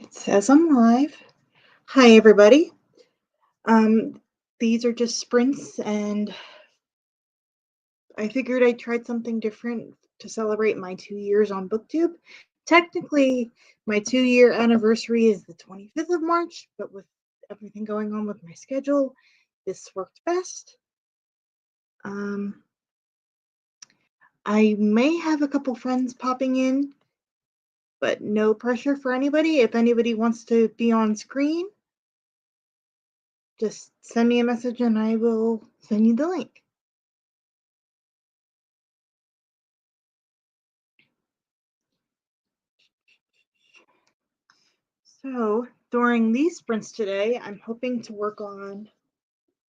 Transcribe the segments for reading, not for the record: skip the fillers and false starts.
It says I'm live. Hi, everybody. Um, these are just sprints, and I figured I tried something different to celebrate my 2 years on Booktube. Technically, my 2 year anniversary is the 25th of March, but with everything going on with my schedule, this worked best. Um, I may have a couple friends popping in, but no pressure for anybody. If anybody wants to be on screen, just send me a message and I will send you the link. So during these sprints today, I'm hoping to work on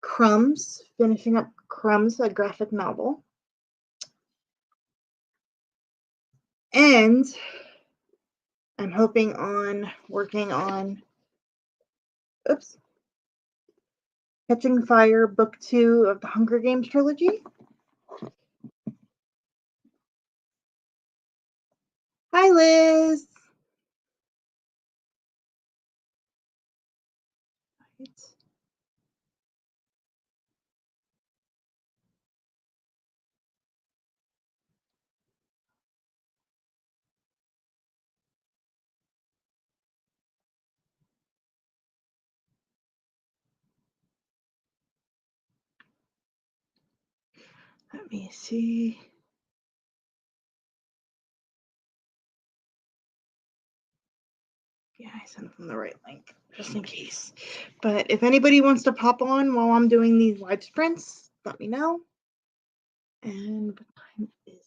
Crumbs, finishing up Crumbs, a graphic novel. And I'm hoping on working on, oops, Catching Fire, Book 2 of the Hunger Games trilogy. Hi, Liz. Let me see. Yeah, I sent them the right link just in case. But if anybody wants to pop on while I'm doing these live sprints, let me know. And what time is it?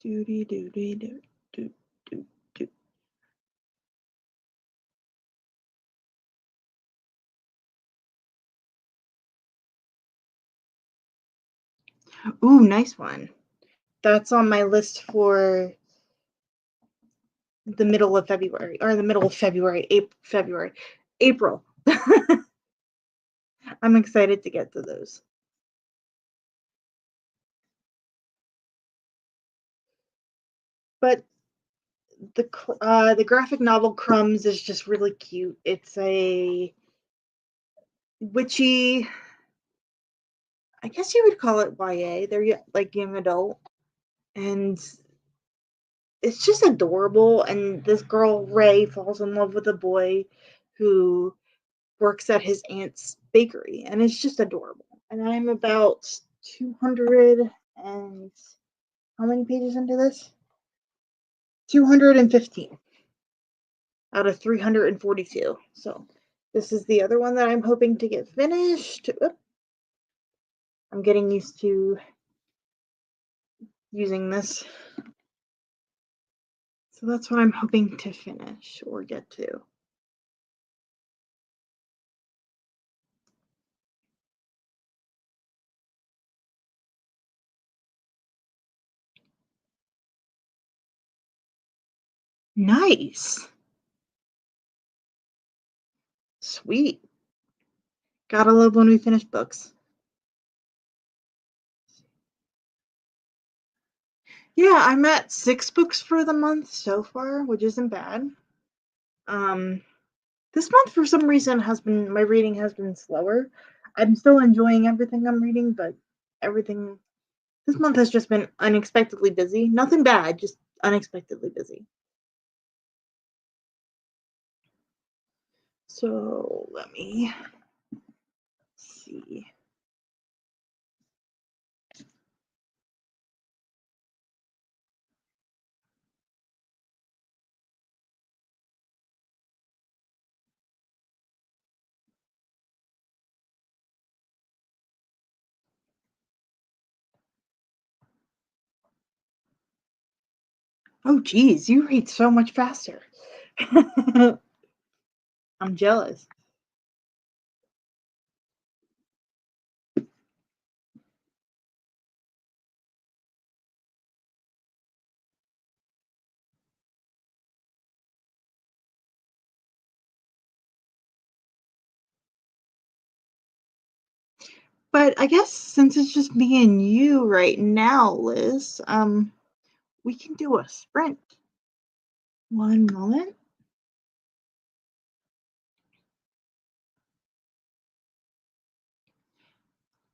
Doody doody do do do do. Ooh, nice one. That's on my list for the middle of February, or the middle of February, April. I'm excited to get to those. But the graphic novel Crumbs is just really cute. It's a witchy, I guess you would call it YA. They're like young adult, and it's just adorable. And this girl Ray falls in love with a boy who works at his aunt's bakery, and it's just adorable. And I'm about 200 and how many pages into this? 215 out of 342. So this is the other one that I'm hoping to get finished. Oop. I'm getting used to using this. So that's what I'm hoping to finish or get to. Nice. Sweet. Gotta love when we finish books. Yeah, I'm at 6 books for the month so far, which isn't bad. This month for some reason my reading has been slower. I'm still enjoying everything I'm reading, but everything this month has just been unexpectedly busy. Nothing bad, just unexpectedly busy. So let me see. Oh geez, you read so much faster. I'm jealous. But I guess since it's just me and you right now, Liz, We can do a sprint. One moment.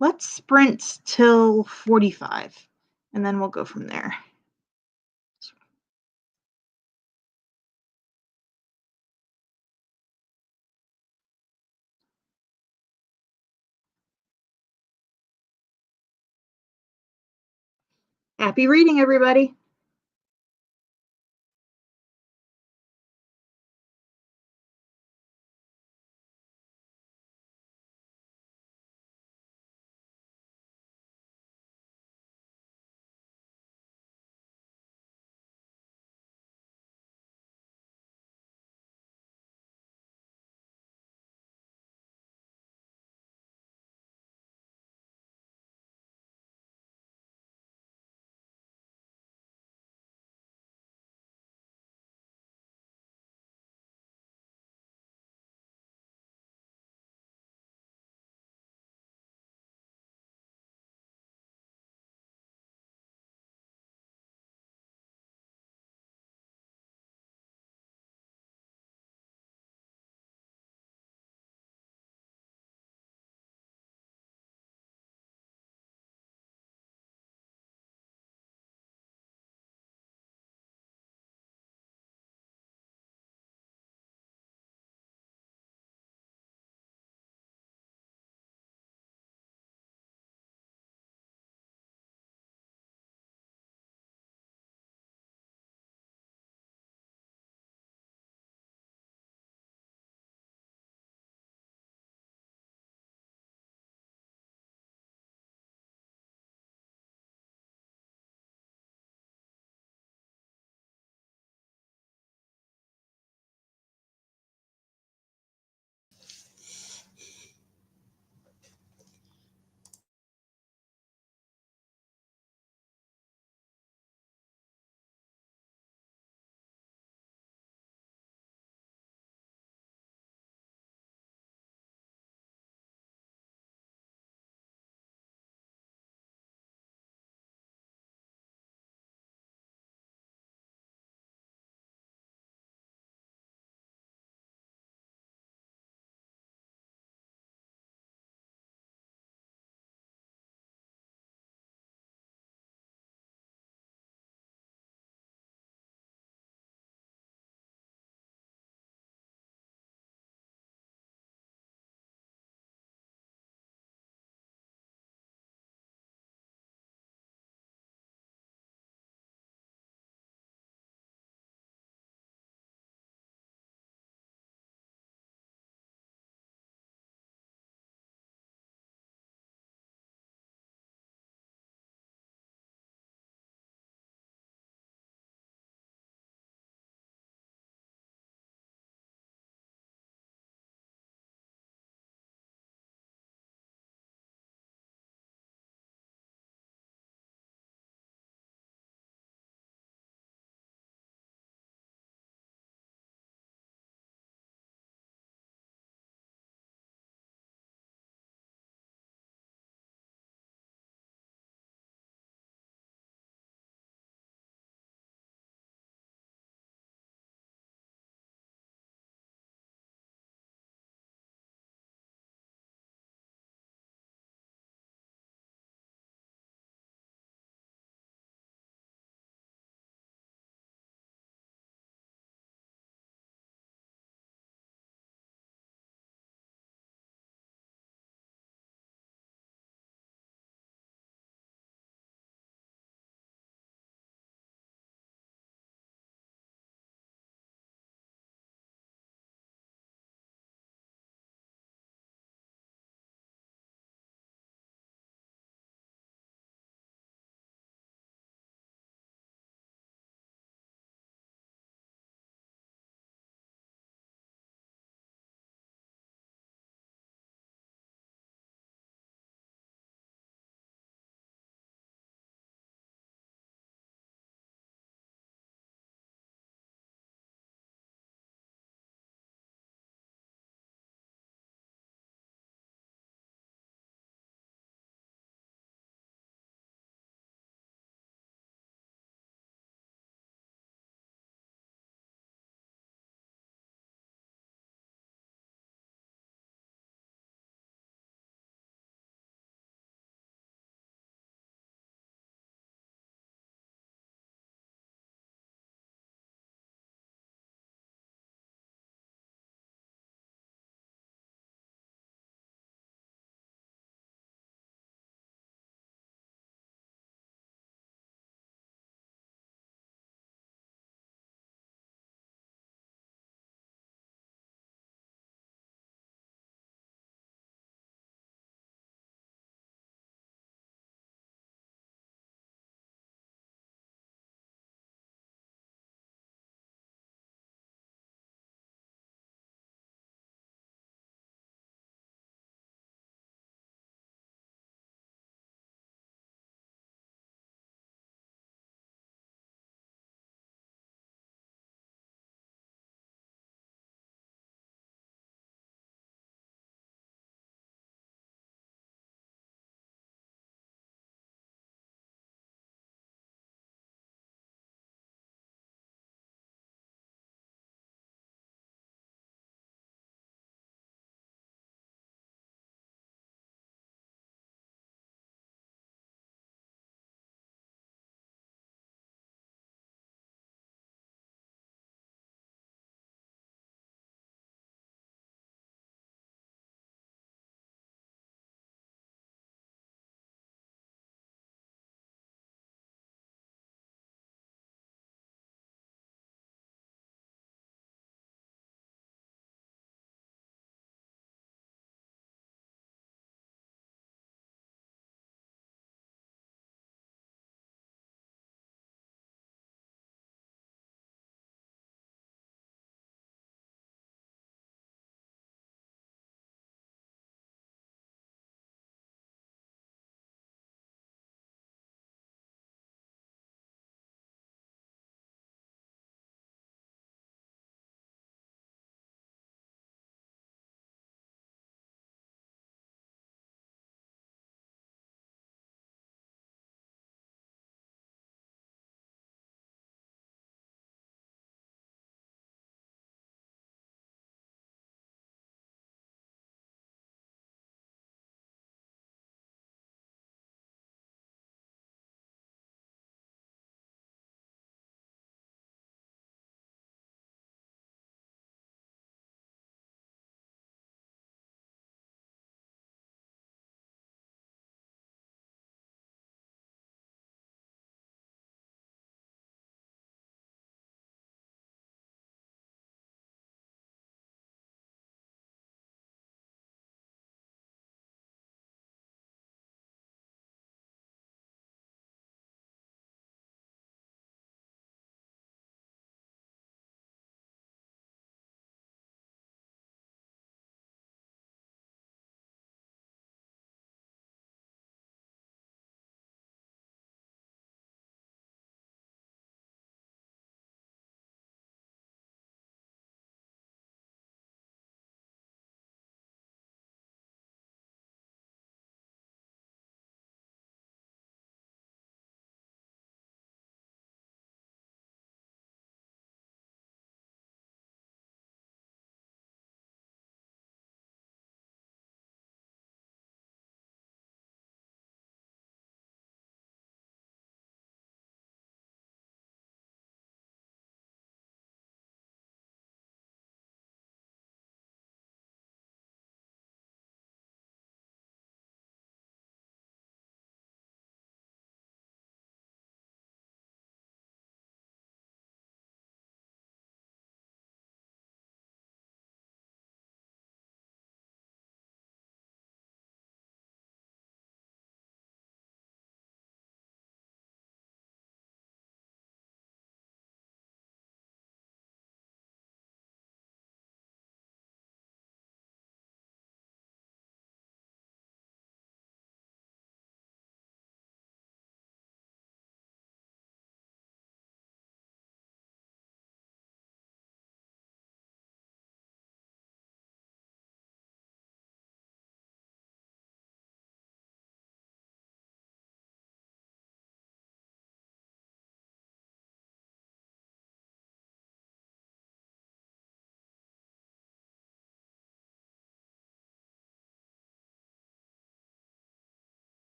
Let's sprint till 45, and then we'll go from there. Happy reading, everybody.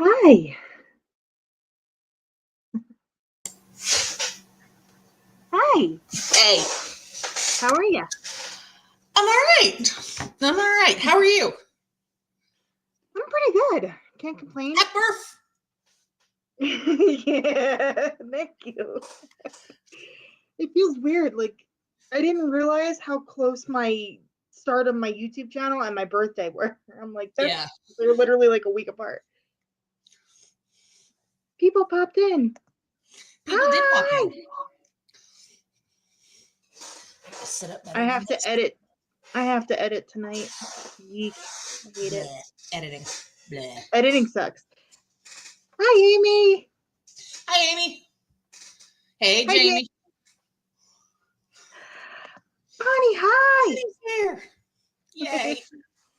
Hi. Hi. Hey, How are you? I'm all right. I'm all right. How are you? I'm pretty good. Can't complain. Happy birth. Yeah, thank you. It feels weird. Like, I didn't realize how close my start of my YouTube channel and my birthday were. I'm like, Yeah. they're literally like a week apart. People popped in. People did pop Hi. in. Sit up I have to edit. I have to edit tonight. Yeek. I hate it. Editing. Bleh. Editing sucks. Hi, Amy. Hi, Amy. Hey, Hi, Jamie. Bonnie, hi. Bonnie's here. Yay.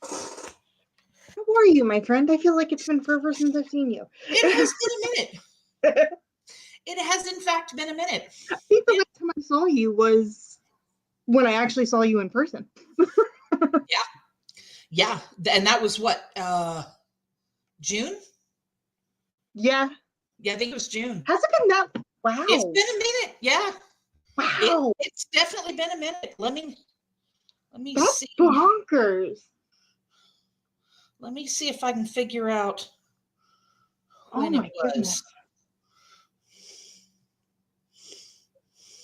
How are you, my friend? I feel like it's been forever since I've seen you. It has been a minute. It has, in fact, been a minute. I think the last time I saw you was when I actually saw you in person. Yeah. And that was what? June? Yeah. Yeah, I think it was June. Has it been that? Wow. It's been a minute. Yeah. Wow. It's definitely been a minute. Let me That's see. bonkers. Let me see if I can figure out when it was. Goodness.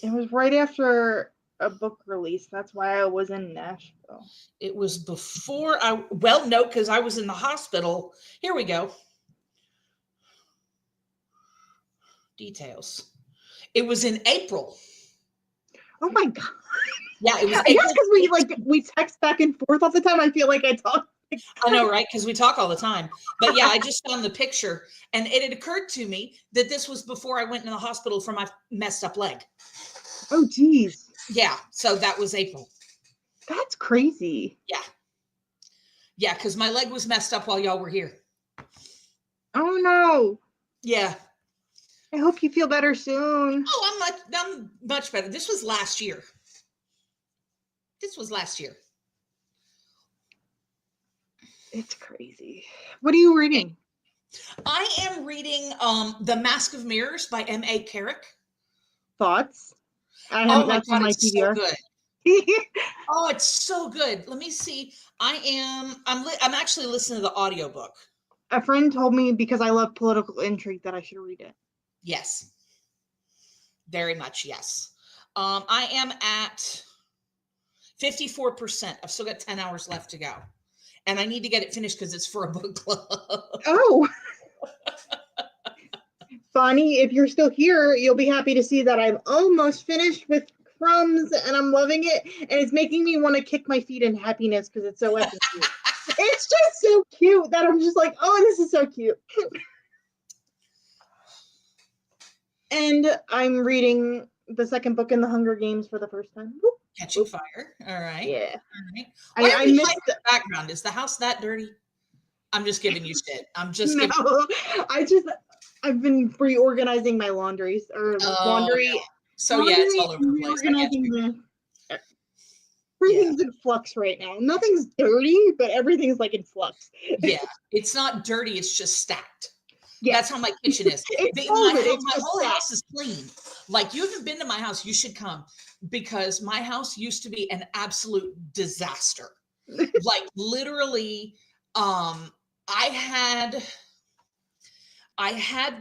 It was right after a book release. That's why I was in Nashville. It was before no, because I was in the hospital. Here we go. Details. It was in April. Oh my God. Yeah, it was. I guess because we text back and forth all the time. I feel like I talk. I know, right? Because we talk all the time. But yeah, I just found the picture, and it had occurred to me that this was before I went in the hospital for my messed up leg. Oh, geez. Yeah, so that was April. That's crazy. Yeah. Yeah, because my leg was messed up while y'all were here. Oh, no. Yeah. I hope you feel better soon. Oh, I'm much better. This was last year. It's crazy. What are you reading? I am reading The Mask of Mirrors by M.A. Carrick. Thoughts? Oh my that's God, on my it's TBR. so good. Oh, it's so good. Let me see. I'm actually listening to the audiobook. A friend told me because I love political intrigue that I should read it. Yes. Very much, yes. I am at 54%. I've still got 10 hours left to go. And I need to get it finished because it's for a book club. Oh. Bonnie, if you're still here, you'll be happy to see that I'm almost finished with Crumbs and I'm loving it. And it's making me want to kick my feet in happiness because it's so effing cute. It's just so cute that I'm just like, oh, this is so cute. And I'm reading the second book in the Hunger Games for the first time. Catching Fire. All right. Yeah. All right. Why I missed the background. Is the house that dirty? I'm just giving you shit. I've been reorganizing my laundry. Yeah. So yeah, it's all over the place. Everything's in flux right now. Nothing's dirty, but everything's like in flux. Yeah, it's not dirty. It's just stacked. Yeah. That's how my kitchen is. My whole house is clean. Like, you haven't been to my house, you should come, because my house used to be an absolute disaster. Like, literally, I had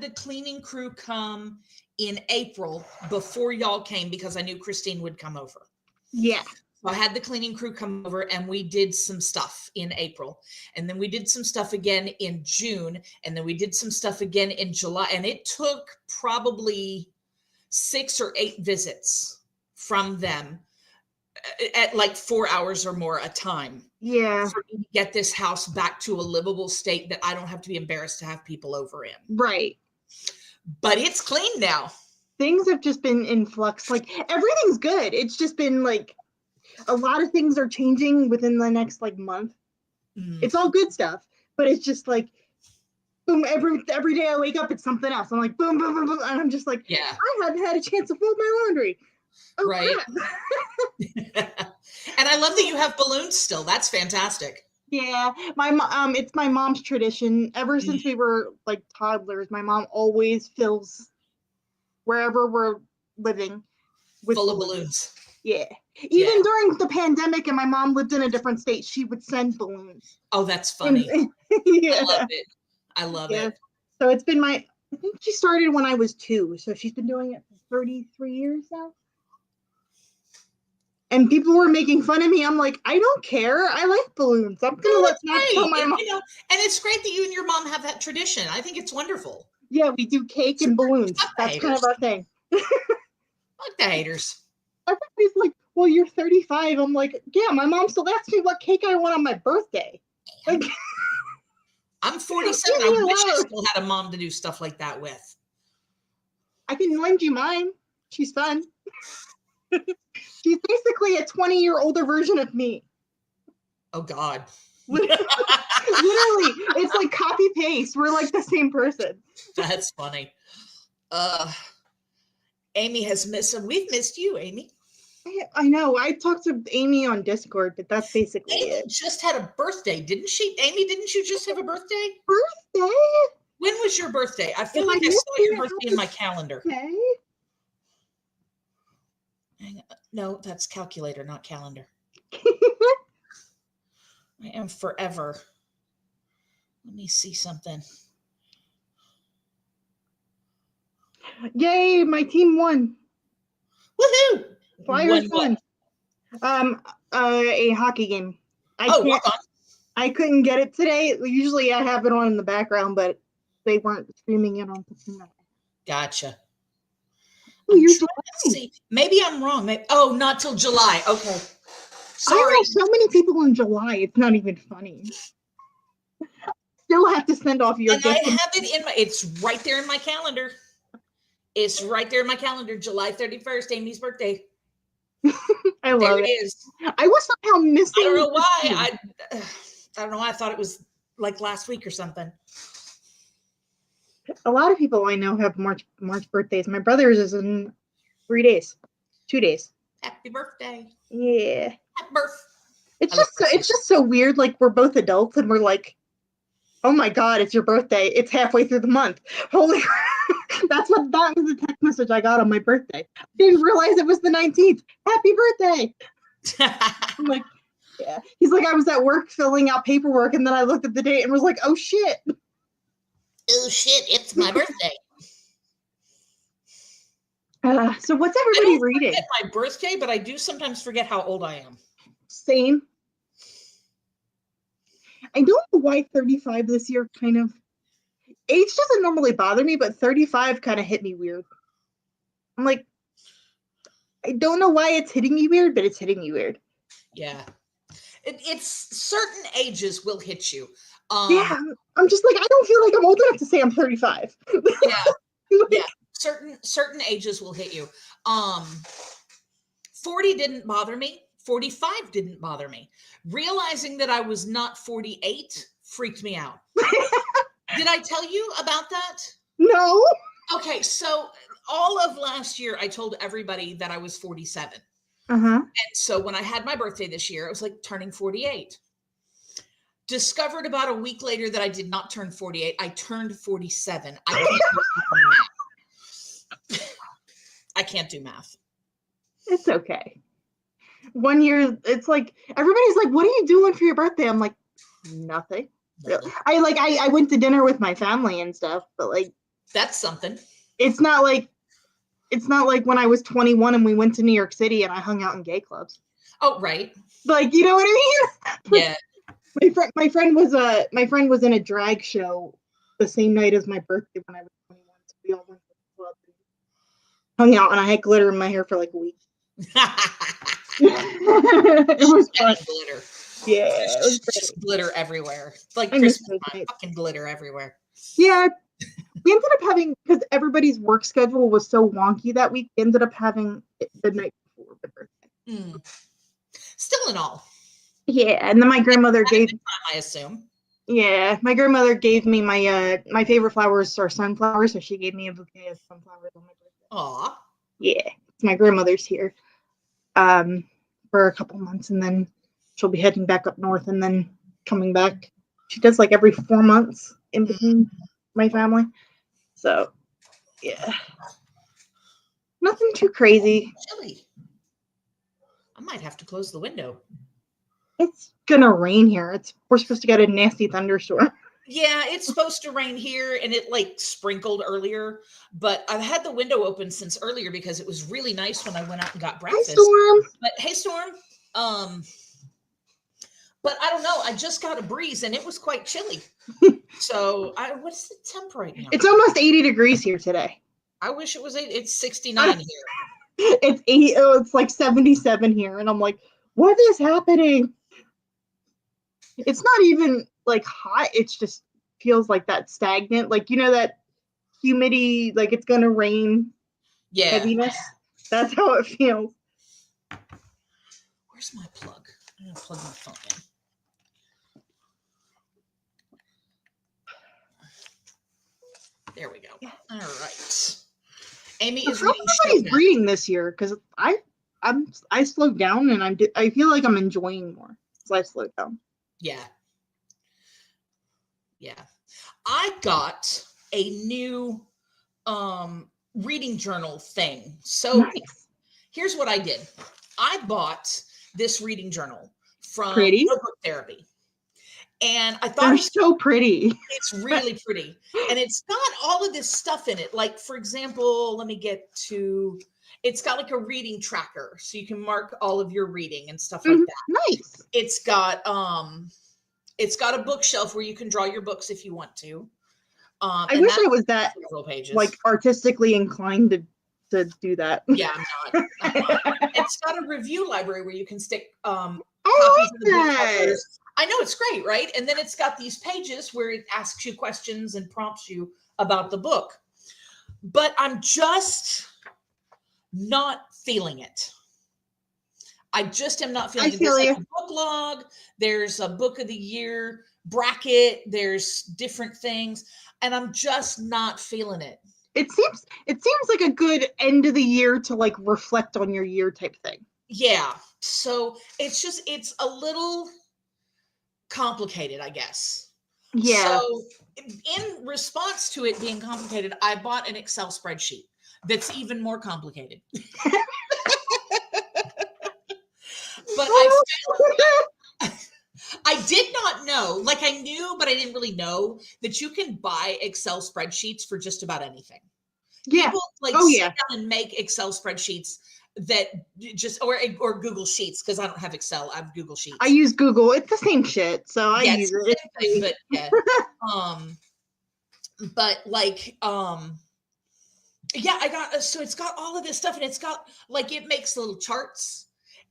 the cleaning crew come in April before y'all came because I knew Christine would come over. Yeah. So I had the cleaning crew come over and we did some stuff in April. And then we did some stuff again in June. And then we did some stuff again in July. And it took probably 6 or 8 visits from them at like 4 hours or more a time. Yeah. For me to get this house back to a livable state that I don't have to be embarrassed to have people over in. Right. But it's clean now. Things have just been in flux. Like, everything's good. It's just been like a lot of things are changing within the next like month. It's all good stuff, but it's just like boom, every day I wake up, it's something else. I'm like boom, boom, boom, boom, and I'm just like, yeah, I haven't had a chance to fold my laundry. Oh, right. And I love that you have balloons still. That's fantastic. Yeah, my mom. It's my mom's tradition. Ever since we were like toddlers, my mom always fills wherever we're living with Full of balloons. balloons. Yeah. Yeah. Even during the pandemic and my mom lived in a different state, she would send balloons. Oh, that's funny. Yeah. I love it. I love Yeah. it. So it's been I think she started when I was 2. So she's been doing it for 33 years now. And people were making fun of me. I'm like, I don't care. I like balloons. I'm gonna No, let that's that great. tell my And, mom. and it's great that you and your mom have that tradition. I think it's wonderful. Yeah, we do cake and balloons. Fuck the That's kind of haters. our thing. Fuck the haters. Everybody's like, well, you're 35. I'm like, yeah, my mom still asks me what cake I want on my birthday. Like, I'm 47. leave I me wish I alone. still had a mom to do stuff like that with. I can lend you mine. She's fun. She's basically a 20-year older version of me. Oh God. Literally, it's like copy paste. We're like the same person. That's funny. Amy has missed him. We've missed you, Amy. I know. I talked to Amy on Discord, but that's basically Amy it. just had a birthday, didn't she? Amy, didn't you just have a birthday? Birthday? When was your birthday? I feel If like I missed saw it, your birthday in my calendar. Okay. No, that's calculator, not calendar. I am forever. Let me see something. Yay, my team won. Woohoo! Flyers Won won. A hockey game. rock on. I couldn't get it today. Usually I have it on in the background, but they weren't streaming it on Casino. Gotcha. Oh, I'm you're trying to see. Maybe I'm wrong. Not till July. Okay. Sorry. I know so many people in July. It's not even funny. Still have to send off your And gift. I have it in my. It's right there in my calendar. It's right there in my calendar. July 31st, Amy's birthday. I love There it. it is. I was somehow missing. I don't know why. I don't know why I thought it was like last week or something. A lot of people I know have March birthdays. My brother's is in 3 days, 2 days. Happy birthday. Yeah. Happy birthday. It's just so weird. Like we're both adults and we're like, oh my God, it's your birthday. It's halfway through the month. Holy that was the text message I got on my birthday. I didn't realize it was the 19th. Happy birthday. I'm like, yeah. He's like, I was at work filling out paperwork and then I looked at the date and was like, oh shit. Oh shit, it's my birthday. So what's everybody reading? I forget my birthday, but I do sometimes forget how old I am. Same. I don't know why 35 this year kind of age doesn't normally bother me, but 35 kind of hit me weird. I'm like, I don't know why it's hitting me weird, but it's hitting me weird. Yeah. It's certain ages will hit you. Yeah, I'm just like, I don't feel like I'm old enough to say I'm 35. Yeah. Yeah. Certain ages will hit you. 40 didn't bother me. 45 didn't bother me. Realizing that I was not 48 freaked me out. Did I tell you about that? No. Okay, so all of last year, I told everybody that I was 47. Uh-huh. And so when I had my birthday this year, I was like turning 48. Discovered about a week later that I did not turn 48. I turned 47. I can't do math. I can't do math. It's okay. 1 year, it's like, everybody's like, what are you doing for your birthday? I'm like, nothing. I went to dinner with my family and stuff, but like, that's something. It's not like when I was 21 and we went to New York City and I hung out in gay clubs. Oh, right. Like, you know what I mean? Yeah. My friend was in a drag show the same night as my birthday when I was 21. So we all went to the club and hung out, and I had glitter in my hair for like a week. It was fun. Glitter. Yeah, it was just glitter everywhere. It's like Christmas time, fucking glitter everywhere. Yeah. We ended up having, because everybody's work schedule was so wonky that week, we ended up having it the night before the birthday. Still in all. Yeah, and then my grandmother gave time, I assume. Yeah, my grandmother gave me my favorite flowers are sunflowers, so she gave me a bouquet of sunflowers on my birthday. Aw. Yeah, my grandmother's here for a couple months, and then she'll be heading back up north, and then coming back. She does like every 4 months in between my family. So, yeah. Nothing too crazy. Chilly. I might have to close the window. It's gonna rain here. We're supposed to get a nasty thunderstorm. Yeah, it's supposed to rain here, and it like sprinkled earlier, but I've had the window open since earlier because it was really nice when I went out and got breakfast. Hi, Storm. But hey, Storm. But I don't know. I just got a breeze, and it was quite chilly. So, what's the temp right now? It's almost 80 degrees here today. I wish it was. It's 69 here. It's 80. Oh, it's like 77 here, and I'm like, what is happening? It's not even like hot. It's just feels like that stagnant, like that humidity, like it's gonna rain. Yeah. Heaviness. That's how it feels. Where's my plug? I'm gonna plug my phone in. There we go. Yeah. All right. Amy is reading this year because I slowed down and I feel like I'm enjoying more because I slowed down. Yeah. I got a new reading journal thing. So nice. Here's what I did. I bought this reading journal from Book Therapy. And I thought they're so pretty. It's really pretty. And it's got all of this stuff in it. Like, for example, it's got like a reading tracker. So you can mark all of your reading and stuff like that. Nice. It's got a bookshelf where you can draw your books if you want to. I wish I was that like artistically inclined to do that. Yeah, I'm not. It's got a review library where you can stick copies of the book covers. I know, it's great, right? And then it's got these pages where it asks you questions and prompts you about the book. But I'm just not feeling it. I just am not feeling it. There's like a book log. There's a book of the year bracket. There's different things. And I'm just not feeling it. It seems like a good end of the year to like reflect on your year type thing. Yeah. So it's a little complicated, I guess. Yeah. So in response to it being complicated, I bought an Excel spreadsheet that's even more complicated. But I did not know, like I knew, but I didn't really know that you can buy Excel spreadsheets for just about anything. Yeah. People sit down and make Excel spreadsheets that just or Google Sheets, because I don't have Excel, I have Google Sheets. I use Google. It's the same shit, so I use it. Thing, but yeah. But like yeah, I got so it's got all of this stuff, and it's got like it makes little charts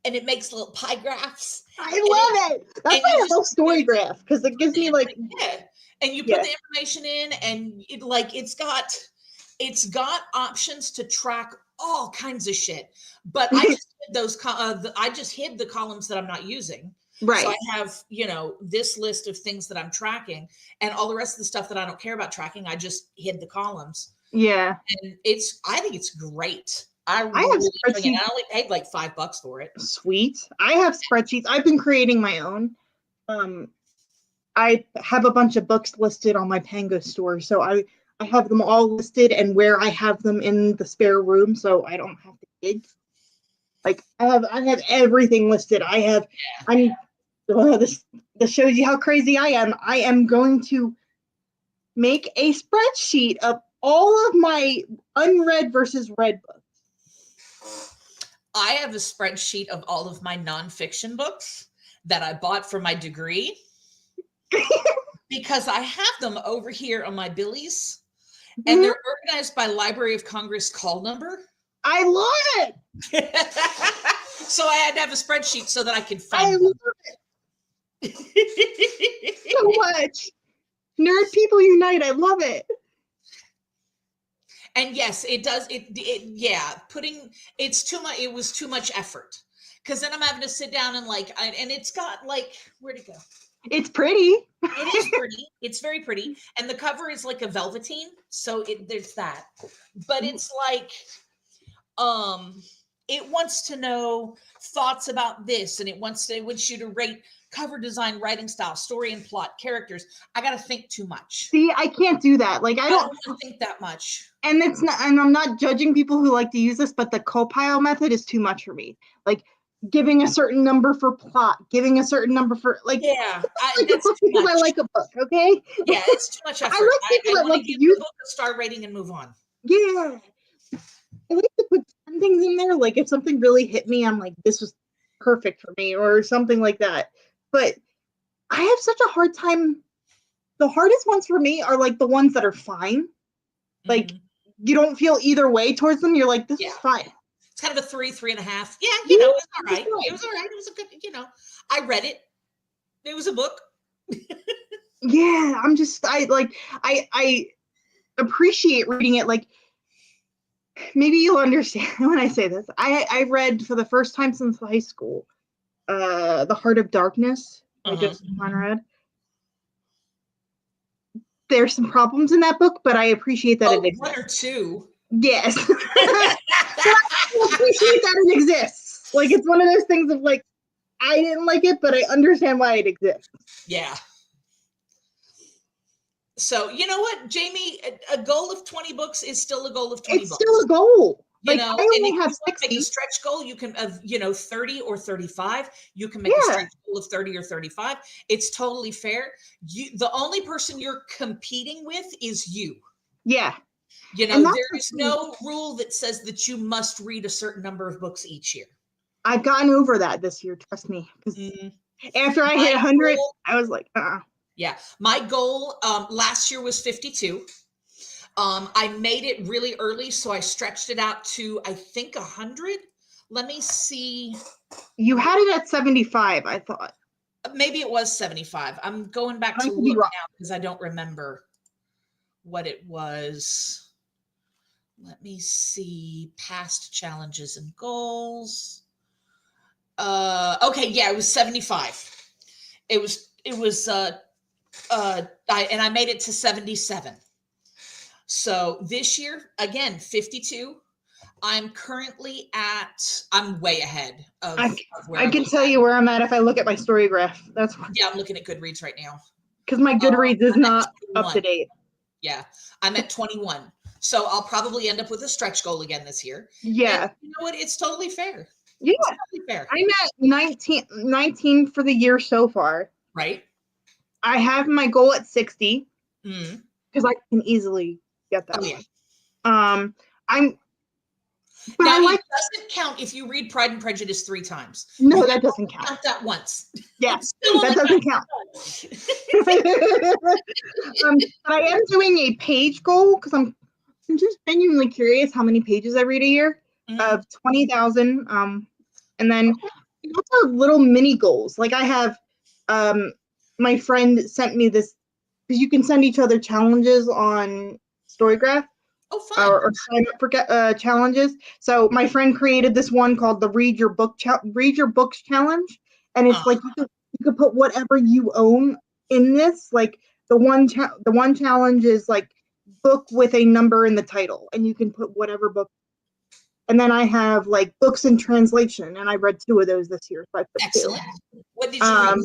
and it makes little pie graphs. I love it. That's why I love story graph, because it gives me like and you put the information in, and it's got options to track all kinds of shit. But I just hid the columns that I'm not using. Right. So I have, this list of things that I'm tracking, and all the rest of the stuff that I don't care about tracking, I just hid the columns. Yeah. And I think it's great. I have spreadsheets. I only paid like $5 for it. Sweet. I have spreadsheets. I've been creating my own. I have a bunch of books listed on my Pango store, so I have them all listed and where I have them in the spare room, so I don't have to dig. Like I have everything listed. This shows you how crazy I am. I am going to make a spreadsheet of all of my unread versus read books. I have a spreadsheet of all of my nonfiction books that I bought for my degree because I have them over here on my Billies, and they're organized by Library of Congress call number. I love it. So I had to have a spreadsheet so that I could find them. I love it. So much. Nerd people unite. I love it. And yes, it does. It's too much. It was too much effort, because then I'm having to sit down and and it's got where'd it go? It's pretty. It is pretty. It's very pretty. And the cover is like a velveteen. So there's that, but it's it wants to know thoughts about this, and it wants you to rate cover design, writing style, story and plot, characters. I got to think too much. See, I can't do that. Like, I don't want to think that much. And it's not, and I'm not judging people who like to use this, but the co-pile method is too much for me. Like, giving a certain number for plot, giving a certain number for like. Yeah, like a book because I like a book. Okay. Yeah, it's too much effort. I like people that like give to use the book a star rating and move on. Yeah, I like to put some things in there. Like, if something really hit me, I'm like, this was perfect for me, or something like that. But I have such a hard time. The hardest ones for me are like the ones that are fine. Like, you don't feel either way towards them. You're like, this is fine. It's kind of a 3, 3.5. Yeah, you know, it was all right. It was all right. It was a good, you know, I read it. It was a book. Yeah, I appreciate reading it. Like, maybe you'll understand when I say this. I read for the first time since high school, The Heart of Darkness by Joseph Conrad. There's some problems in that book, but I appreciate that it exists. 1 or 2. Yes. I appreciate that it exists. Like, it's one of those things of like, I didn't like it, but I understand why it exists. Yeah. So, you know what, Jamie, a goal of 20 books is still a goal of 20 books. It's still a goal. You know, I only have 60. Make a stretch goal, you can, of 30 or 35. You can make a stretch goal of 30 or 35. It's totally fair. The only person you're competing with is you. Yeah. You know, there is no rule that says that you must read a certain number of books each year. I've gotten over that this year, trust me. After I hit 100, I was like, Yeah. My goal last year was 52. I made it really early, so I stretched it out to, I think, 100. Let me see. You had it at 75, I thought. Maybe it was 75. I'm going back to look now because I don't remember what it was. Let me see. Past challenges and goals. Okay, yeah, it was 75. It was I made it to 77. So this year, again, 52. I'm currently I'm way ahead of where I can tell you where I'm at if I look at my story graph. Yeah, I'm looking at Goodreads right now. Because my Goodreads is not up to date. Yeah, I'm at 21. So I'll probably end up with a stretch goal again this year. Yeah. And you know what? It's totally fair. Yeah. It's totally fair. I'm at 19 for the year so far. Right. I have my goal at 60. Because I can easily get that. Oh, yeah. But now, it doesn't count if you read Pride and Prejudice 3 times. No, that doesn't count. Count that once. Yeah, that doesn't count. But I am doing a page goal because I'm just genuinely curious how many pages I read a year of 20,000. And then also little mini goals. Like, I have my friend sent me this, because you can send each other challenges on Storygraph. Oh, fun. Or sign up for challenges. So my friend created this one called the Read Your Books Challenge, and it's like you could put whatever you own in this. Like, the one challenge is like book with a number in the title, and you can put whatever book. And then I have like books in translation, and I read 2 of those this year. So I put Excellent. 2. What did you read?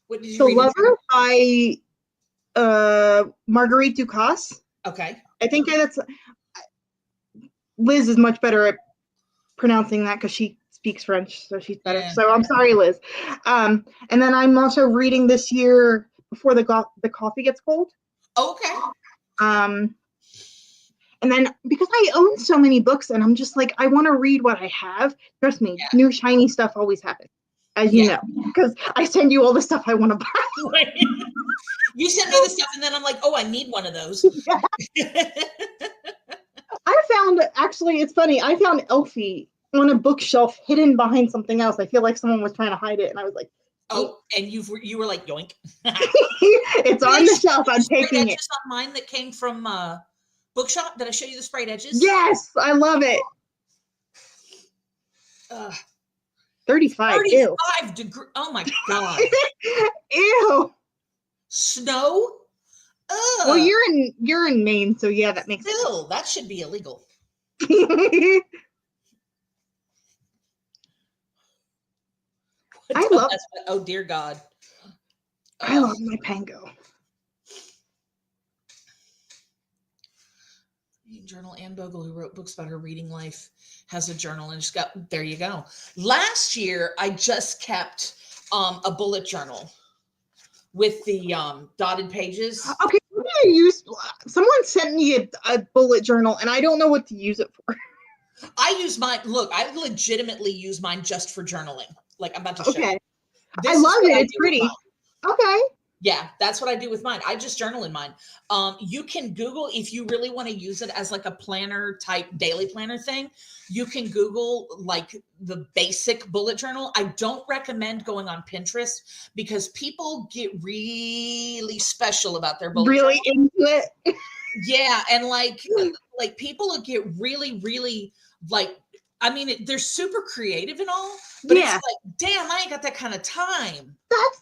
What did you The read? Lover by Marguerite Ducasse. Okay. I think that's Liz is much better at pronouncing that because she speaks French, so she's better. Yeah. So I'm sorry, Liz. And then I'm also reading this year Before the Coffee Gets Cold. Okay. And then because I own so many books, and I'm just like, I want to read what I have. Trust me, new shiny stuff always happens, as you know, because I send you all the stuff I want to buy. You send me the stuff, and then I'm like, oh, I need one of those. I found, actually, it's funny, I found Elfie on a bookshelf hidden behind something else. I feel like someone was trying to hide it, and I was like, oh, and you were like, yoink. It's on the shelf, I'm taking it. On mine that came from Bookshop. Did I show you the sprayed edges? Yes, I love it. 35. 35 degrees. Oh my God. Ew. Snow? Ugh. Well, you're in Maine, so yeah, that makes sense. That should be illegal. I love Oh dear God. I love my Pango. Journal. Anne Bogle, who wrote books about her reading life, has a journal, and just got, there you go. Last year, I just kept a bullet journal with the dotted pages. Okay, what do you use? Someone sent me a bullet journal, and I don't know what to use it for. I use mine. Look, I legitimately use mine just for journaling. Like I'm about to show you. Okay, This I is love what it. I It's do with pretty. mine. Okay. Yeah, that's what I do with mine. I just journal in mine. You can Google if you really want to use it as like a planner type daily planner thing. You can Google like the basic bullet journal. I don't recommend going on Pinterest because people get really special about their bullet Really journal. into it. Yeah, and like people get really like. I mean, they're super creative and all, but it's Yeah, like, damn, I ain't got that kind of time. that's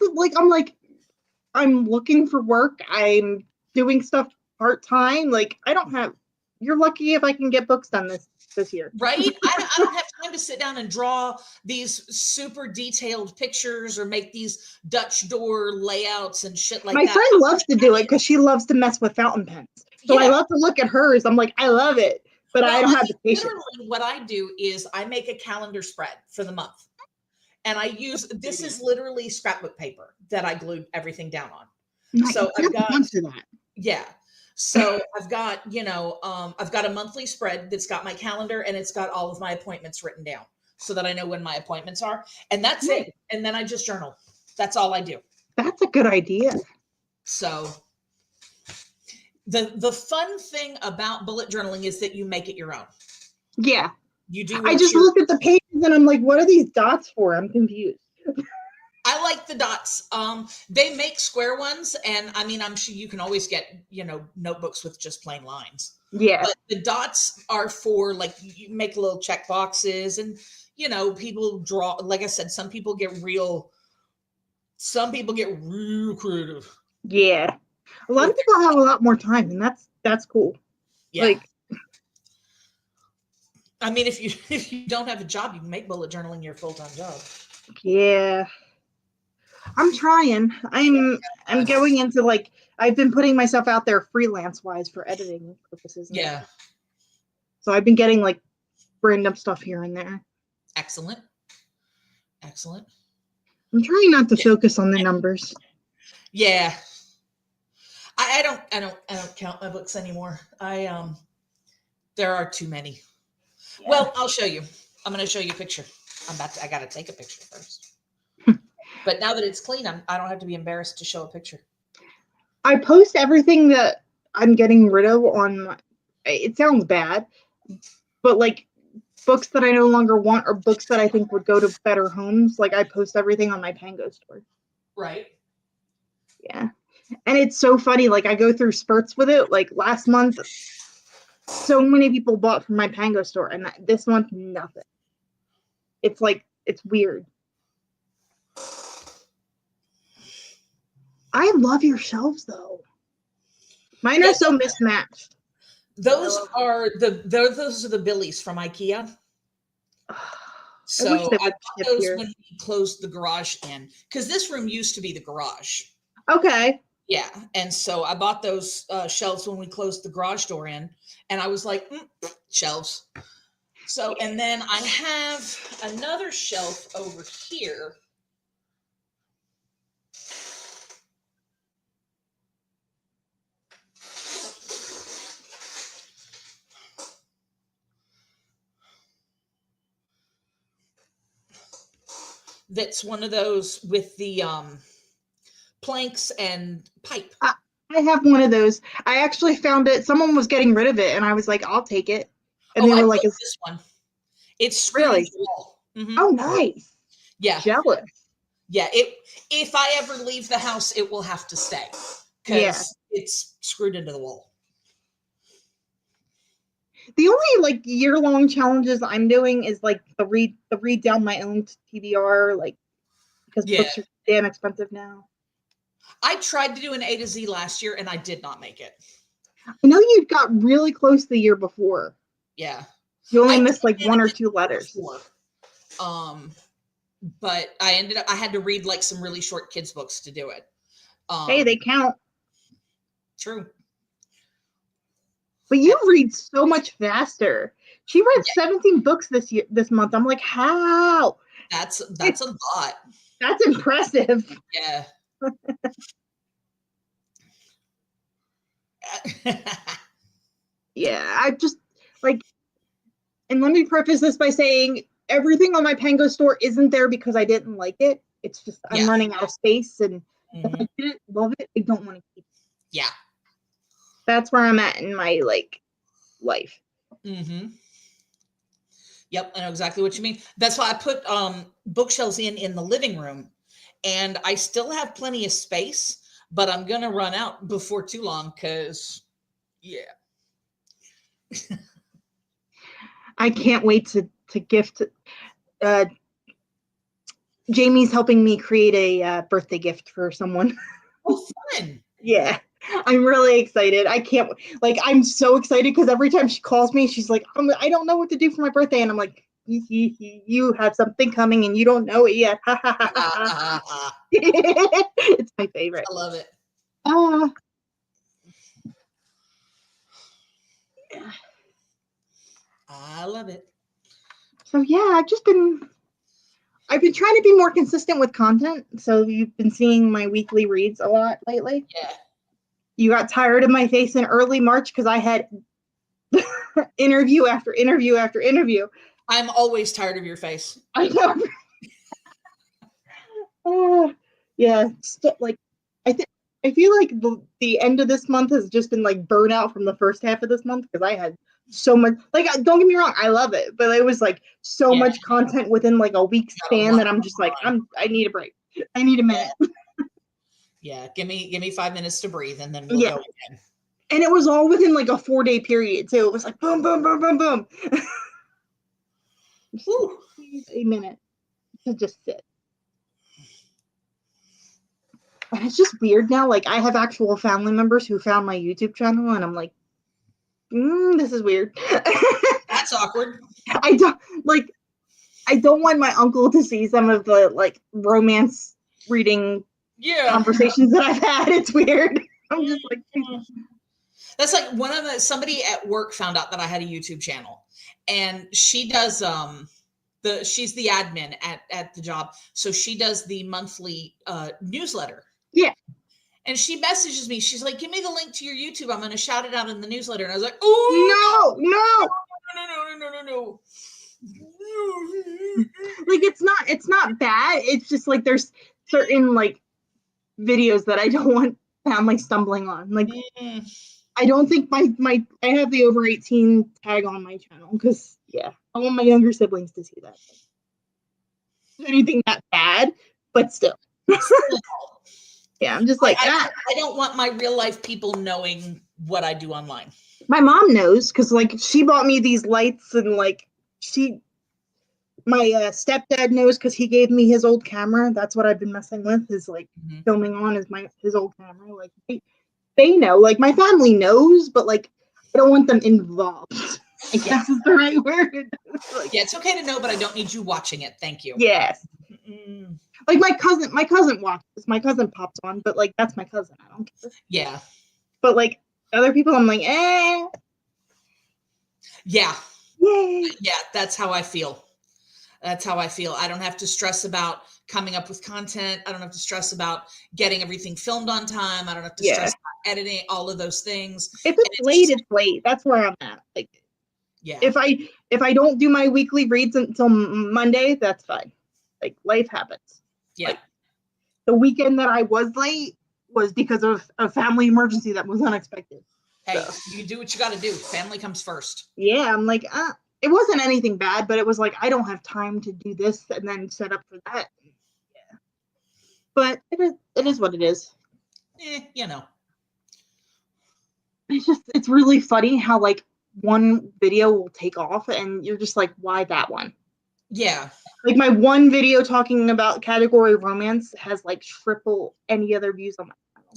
I'm looking for work. I'm doing stuff part time. Like I don't have. You're lucky if I can get books done this year. Right? I don't have time to sit down and draw these super detailed pictures or make these Dutch door layouts and shit like My that. friend loves to do it because she loves to mess with fountain pens. So I Yeah. love to look at hers. I'm like, I love it, but I Well, don't have the patience. literally what I do is I make a calendar spread for the month. And I use, this is literally scrapbook paper that I glued everything down on. Nice. So I've got, that. yeah. So I've got, I've got a monthly spread that's got my calendar and it's got all of my appointments written down so that I know when my appointments are. And that's it. And then I just journal. That's all I do. That's a good idea. So the fun thing about bullet journaling is that you make it your own. Yeah. You do. I just looked at the pages and I'm like, what are these dots for? I'm confused. I like the dots. They make square ones, and I mean, I'm sure you can always get, notebooks with just plain lines. Yeah. But the dots are for like you make little check boxes, and people draw. Like I said, some people get real creative. Yeah. A lot of people have a lot more time, and that's cool. Yeah. Like, I mean, if you don't have a job, you can make bullet journaling your full-time job. yeah. I'm trying. I'm going into like I've been putting myself out there freelance wise for editing purposes. Yeah. So I've been getting like random stuff here and there. Excellent. I'm trying not to focus on the numbers. Yeah. I don't count my books anymore. There are too many. Yeah. Well, I'll show you. I'm going to show you a picture. I got to take a picture first. But now that it's clean, I don't have to be embarrassed to show a picture. I post everything that I'm getting rid of on my, it sounds bad, but like books that I no longer want or books that I think would go to better homes. Like I post everything on my Pango store. Right. Yeah. And it's so funny. Like I go through spurts with it. Like last month, so many people bought from my Pango store, and this month, nothing. It's like, it's weird. I love your shelves though. Mine are so mismatched. Those are the Billies from IKEA. So I bought those here when we closed the garage in, because this room used to be the garage. Okay. Yeah, and so I bought those shelves when we closed the garage door in, and I was like, shelves. So, and then I have another shelf over here. That's one of those with the planks and pipe. I have one of those. I actually found it. Someone was getting rid of it, and I was like, "I'll take it." And they were like, "This one, it's screwed really into the wall." Mm-hmm. Oh, nice. Yeah, jealous. Yeah, if I ever leave the house, it will have to stay because it's screwed into the wall. The only like year-long challenges I'm doing is like the read down my own TBR, like because books are damn expensive now. I tried to do an A to Z last year and I did not make it. I know you got really close the year before. Yeah. You only missed like 1 or 2 letters. but I had to read like some really short kids books to do it. Hey, they count. True. But you read so much faster. She read 17 books this month. I'm like, how? That's a lot. That's impressive. Yeah. Yeah, I just like, and let me preface this by saying everything on my Pango store isn't there because I didn't like it. It's just I'm running out of space, and if I didn't love it, I don't want to keep it. Yeah. That's where I'm at in my like life. Yep, I know exactly what you mean. That's why I put bookshelves in the living room, and I still have plenty of space, but I'm gonna run out before too long because, yeah. I can't wait to gift. Jamie's helping me create a birthday gift for someone. Oh, fun! Yeah, I'm really excited. I can't I'm so excited because every time she calls me, she's like, I don't know what to do for my birthday, and I'm like, you have something coming and you don't know it yet. It's my favorite. I love it. Yeah. I love it. So yeah, I've been trying to be more consistent with content. So you've been seeing my weekly reads a lot lately. Yeah. You got tired of my face in early March because I had interview after interview after interview. I'm always tired of your face. I know. Yeah, I feel like the end of this month has just been like burnout from the first half of this month because I had so much. Like, don't get me wrong, I love it, but it was like so much content within like a week span that I'm just like, I need a break. I need a minute. Yeah, give me 5 minutes to breathe, and then we'll go again. And it was all within like a 4-day period too. It was like boom, boom, boom, boom, boom. A minute to just sit. And it's just weird now. Like, I have actual family members who found my YouTube channel, and I'm like, this is weird. That's awkward. I don't want my uncle to see some of the like romance reading conversations that I've had. It's weird. I'm just like, that's like somebody at work found out that I had a YouTube channel, and she does she's the admin at the job, so she does the monthly newsletter. Yeah. And she messages me. She's like, "Give me the link to your YouTube. I'm going to shout it out in the newsletter." And I was like, "Oh no. Like, it's not bad. It's just like there's certain like videos that I don't want family stumbling on. Like, I don't think I have the over 18 tag on my channel because I want my younger siblings to see that. Anything that bad, but still. Yeah, I'm just like, I don't want my real life people knowing what I do online. My mom knows because like she bought me these lights, and like my stepdad knows because he gave me his old camera. That's what I've been messing with, is like filming on his old camera. Like they know, like my family knows, but like I don't want them involved. I guess is the right word. Like, yeah, it's okay to know, but I don't need you watching it. Thank you. Yes. Like my cousin watches. My cousin pops on, but like that's my cousin. I don't care. Yeah. But like other people, I'm like, eh. Yeah. Yay. Yeah, that's how I feel. That's how I feel. I don't have to stress about coming up with content. I don't have to stress about getting everything filmed on time. I don't have to stress about editing, all of those things. If it's late, it's late. That's where I'm at. Like, yeah. If I don't do my weekly reads until Monday, that's fine. Like, life happens. Yeah. Like, the weekend that I was late was because of a family emergency that was unexpected. Hey, you do what you got to do. Family comes first. Yeah, I'm like, it wasn't anything bad, but it was like, I don't have time to do this and then set up for that. Yeah. But it is what it is. You know. It's really funny how like one video will take off and you're just like, why that one? Yeah. Like my one video talking about category romance has like triple any other views on my channel.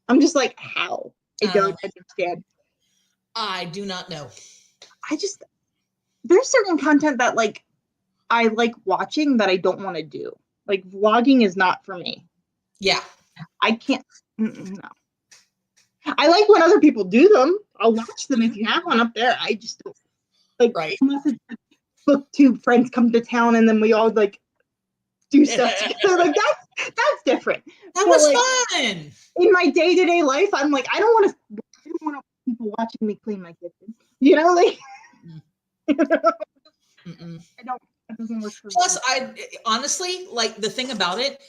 I'm just like, how? I don't understand. I do not know. There's certain content that like I like watching that I don't want to do. Like vlogging is not for me. Yeah. I can't. No. I like when other people do them. I'll watch them if you have one up there. I just don't like Right. unless it's like Booktube friends come to town and then we all like do stuff together. Like that's different. That But was like fun. in my day-to-day life, I'm like, I don't want people watching me clean my kitchen. You know, like Mm-mm. I don't. It doesn't work for Plus, me. I honestly like the thing about it.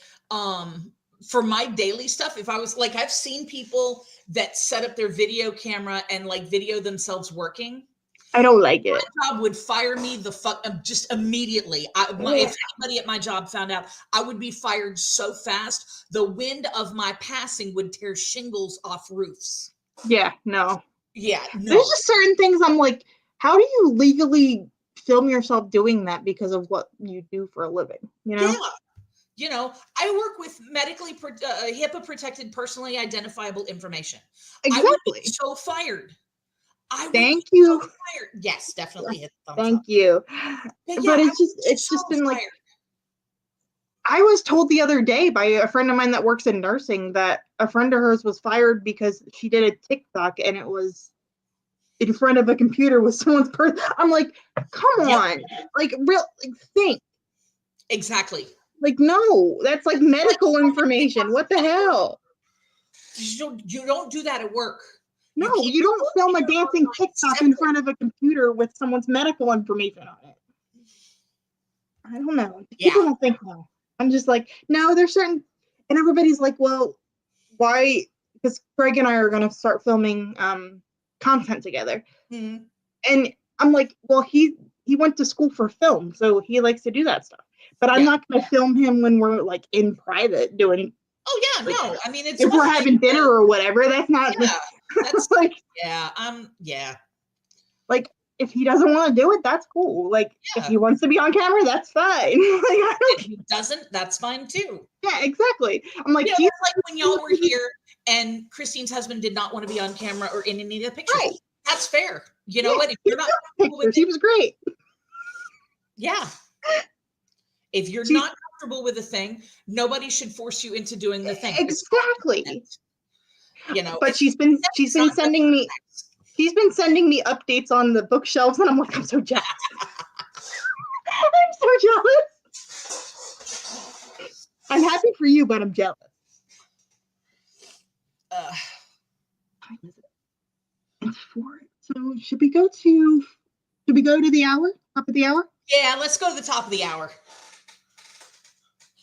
For my daily stuff, if I was like, I've seen people that set up their video camera and like video themselves working. I don't like it. My job would fire me the fuck just immediately. If anybody at my job found out, I would be fired so fast. The wind of my passing would tear shingles off roofs. Yeah, no. Yeah, no. There's just certain things I'm like, how do you legally film yourself doing that because of what you do for a living? You know? Yeah. You know, I work with medically HIPAA protected, personally identifiable information. I would be Exactly. so fired. I would Thank be so you. fired. Yes, definitely hit the thumbs up. Thank you. But yeah, But I it's would be just so been like fired. I was told the other day by a friend of mine that works in nursing that a friend of hers was fired because she did a TikTok and it was in front of a computer with someone's person. I'm like, come Yep. on, like real, like think, Exactly. like no, that's like medical information. What the hell? You don't do that at work. No, You keep you your don't work film and a your dancing online TikTok in separate. front of a computer with someone's medical information on it. I don't know. Yeah. People don't think no. I'm just like, no, there's certain, and everybody's like, well, why? Because Greg and I are going to start filming content together. Mhm. And I'm like, well, he went to school for film, so he likes to do that stuff. But I'm Yeah. not going to film him when we're like in private doing. Oh yeah, Like, no. I mean, it's if we're one having thing dinner or whatever, that's not yeah, that's like yeah. Yeah, like if he doesn't want to do it, that's cool. Like if yeah. he wants to be on camera, that's fine. Like I don't. If he doesn't, that's fine too. Yeah, exactly. I'm like, Yeah, do you that's like when y'all were here and Christine's husband did not want to be on camera or in any of the pictures. right? That's fair. You know Yeah, what? If he you're not took comfortable with pictures. He it, was great. yeah. If you're She, not comfortable with a thing, nobody should force you into doing the thing. Just exactly. you know, But if you she's it's been not good sending me sex. she's been sending me updates on the bookshelves, and I'm like, I'm so jealous. I'm so jealous. I'm happy for you, but I'm jealous. Uh, Time is it? It's 4. So should we go to the hour? Top of the hour? yeah, let's go to the top of the hour.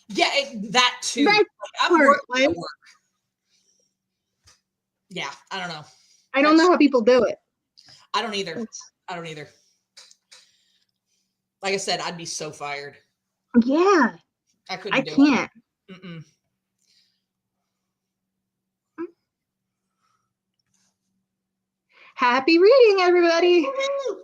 Yeah, that too. That's I'm part, working right? at work. Yeah, I don't know. I don't know how people do it. I don't either. I don't either. Like I said, I'd be so fired. Yeah, I couldn't I do can't. it. Mm-mm. Happy reading, everybody. Woo!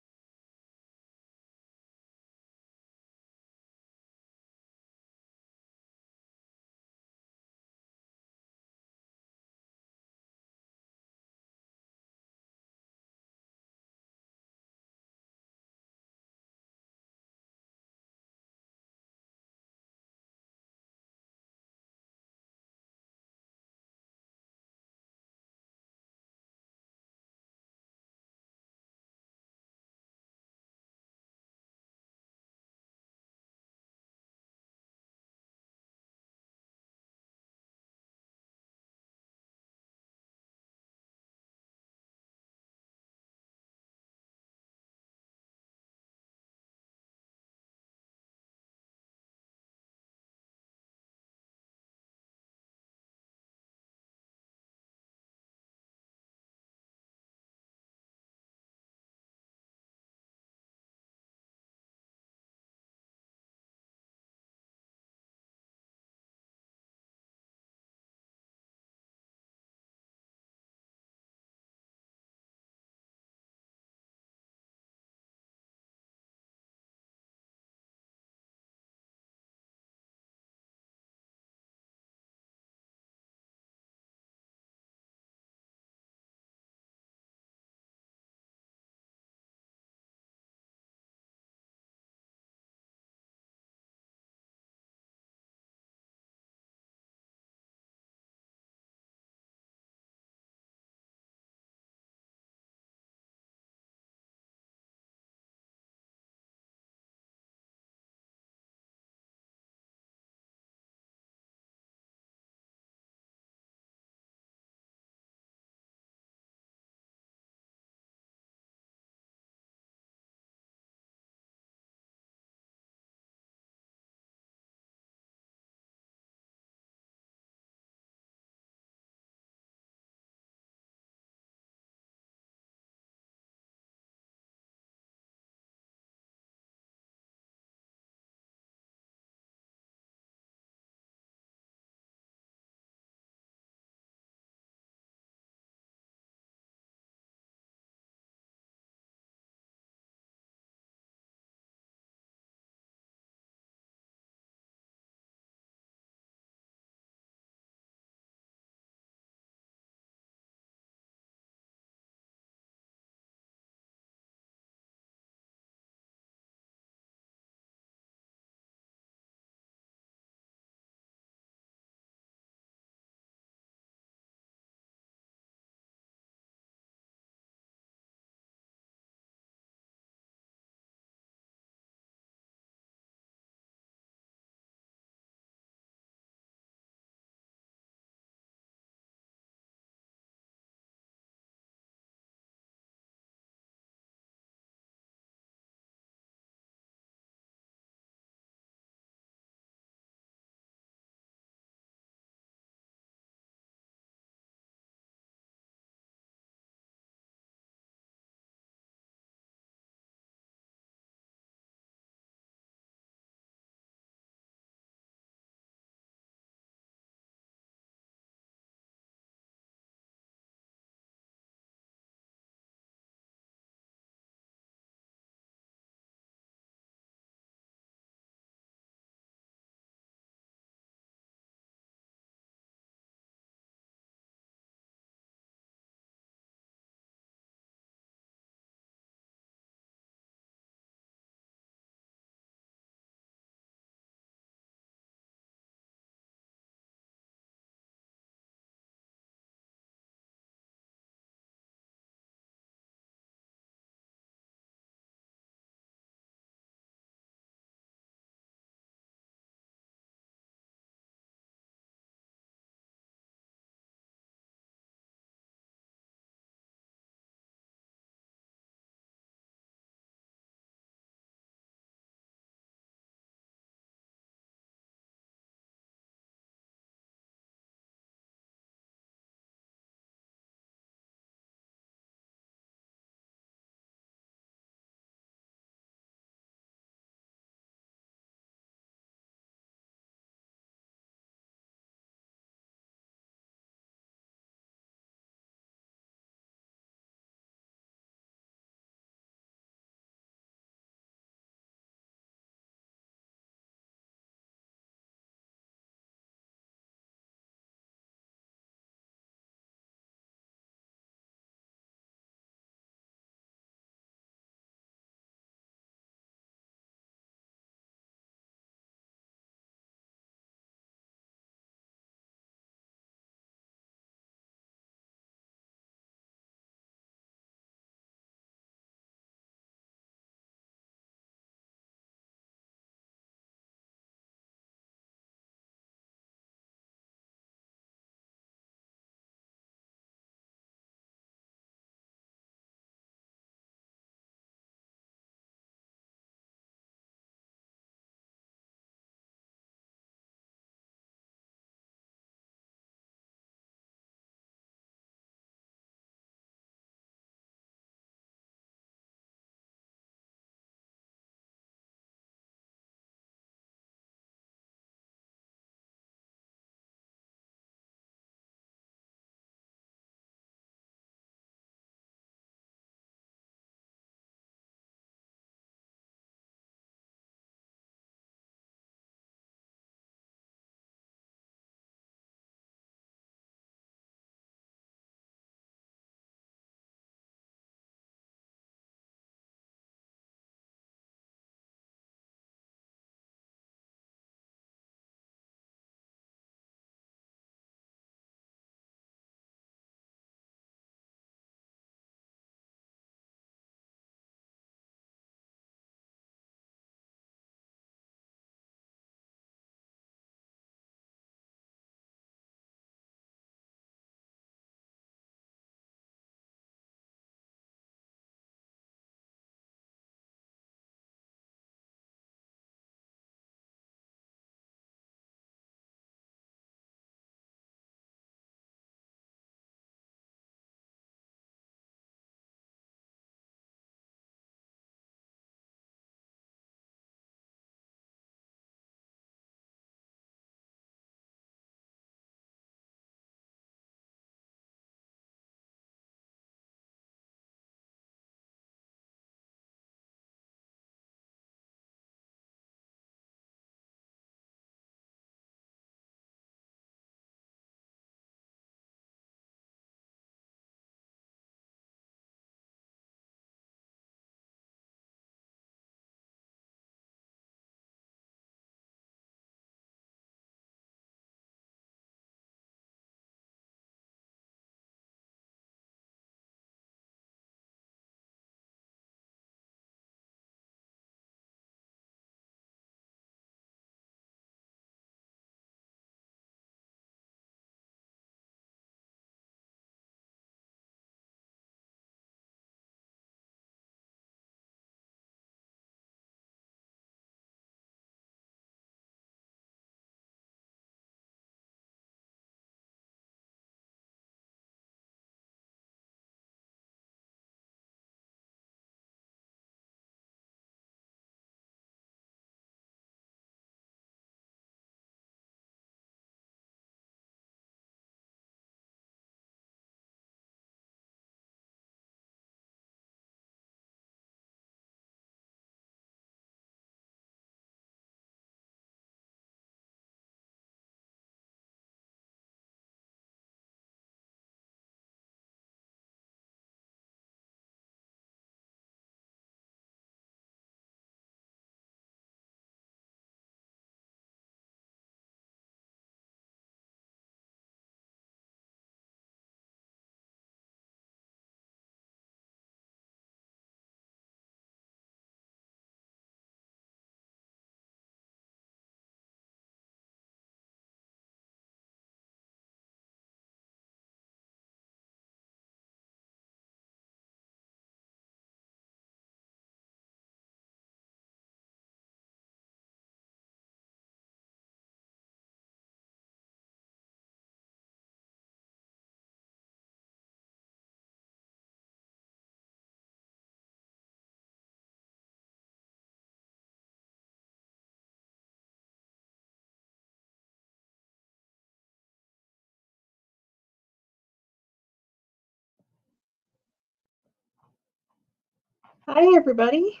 Hi, everybody.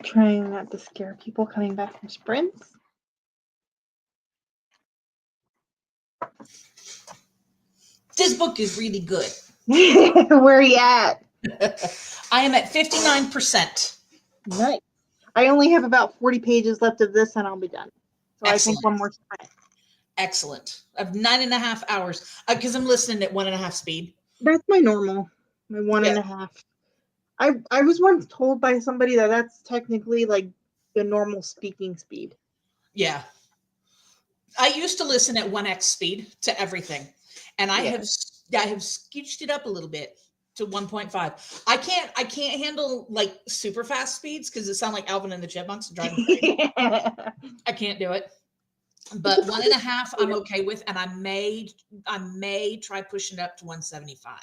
Trying not to scare people coming back from sprints. This book is really good. Where are you at? I am at 59%. Nice. I only have about 40 pages left of this and I'll be done. So Excellent. I think one more sprint. Excellent. I have 9.5 hours because I'm listening at 1.5 speed. That's my normal, my 1.5. I was once told by somebody that that's technically like the normal speaking speed. Yeah. I used to listen at 1x speed to everything, and I have scooched it up a little bit to 1.5. I can't handle like super fast speeds because it sounds like Alvin and the Chipmunks driving crazy. I can't do it. But 1.5 I'm okay with, and I may try pushing it up to 175.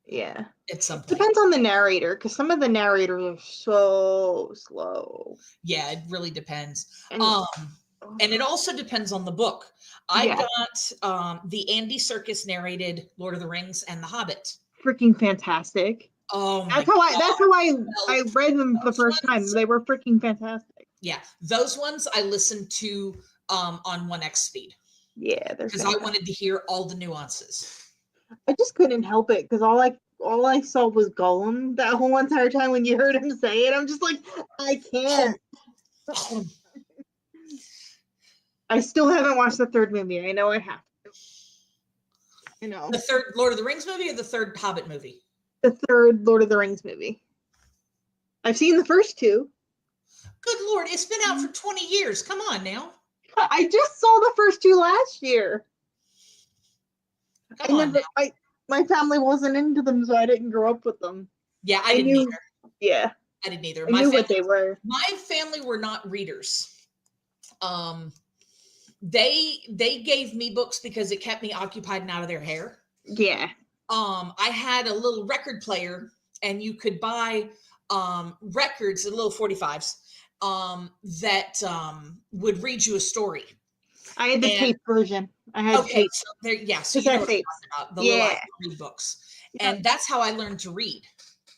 Yeah. At some point. Depends on the narrator, because some of the narrators are so slow. Yeah, it really depends. And it also depends on the book. I got the Andy Serkis narrated Lord of the Rings and The Hobbit. Freaking fantastic. Oh my That's how I read them the first time. They were freaking fantastic. Yeah, those ones I listened to on 1x speed. Yeah, because I wanted to hear all the nuances. I just couldn't help it because all I saw was Gollum that whole entire time when you heard him say it. I'm just like, I can't. I still haven't watched the third movie. I know I have to. You know, the third Lord of the Rings movie or the third Hobbit movie? The third Lord of the Rings movie. I've seen the first two. Good Lord, it's been out for 20 years. Come on now. I just saw the first two last year. My family wasn't into them, so I didn't grow up with them. Yeah, I didn't either. Yeah. I didn't either. I knew what they were. My family were not readers. They gave me books because it kept me occupied and out of their hair. Yeah. I had a little record player, and you could buy records, little 45s, that would read you a story. I had the tape version. I had tape. So there, so you know what I'm talking about, the little read books. And that's how I learned to read,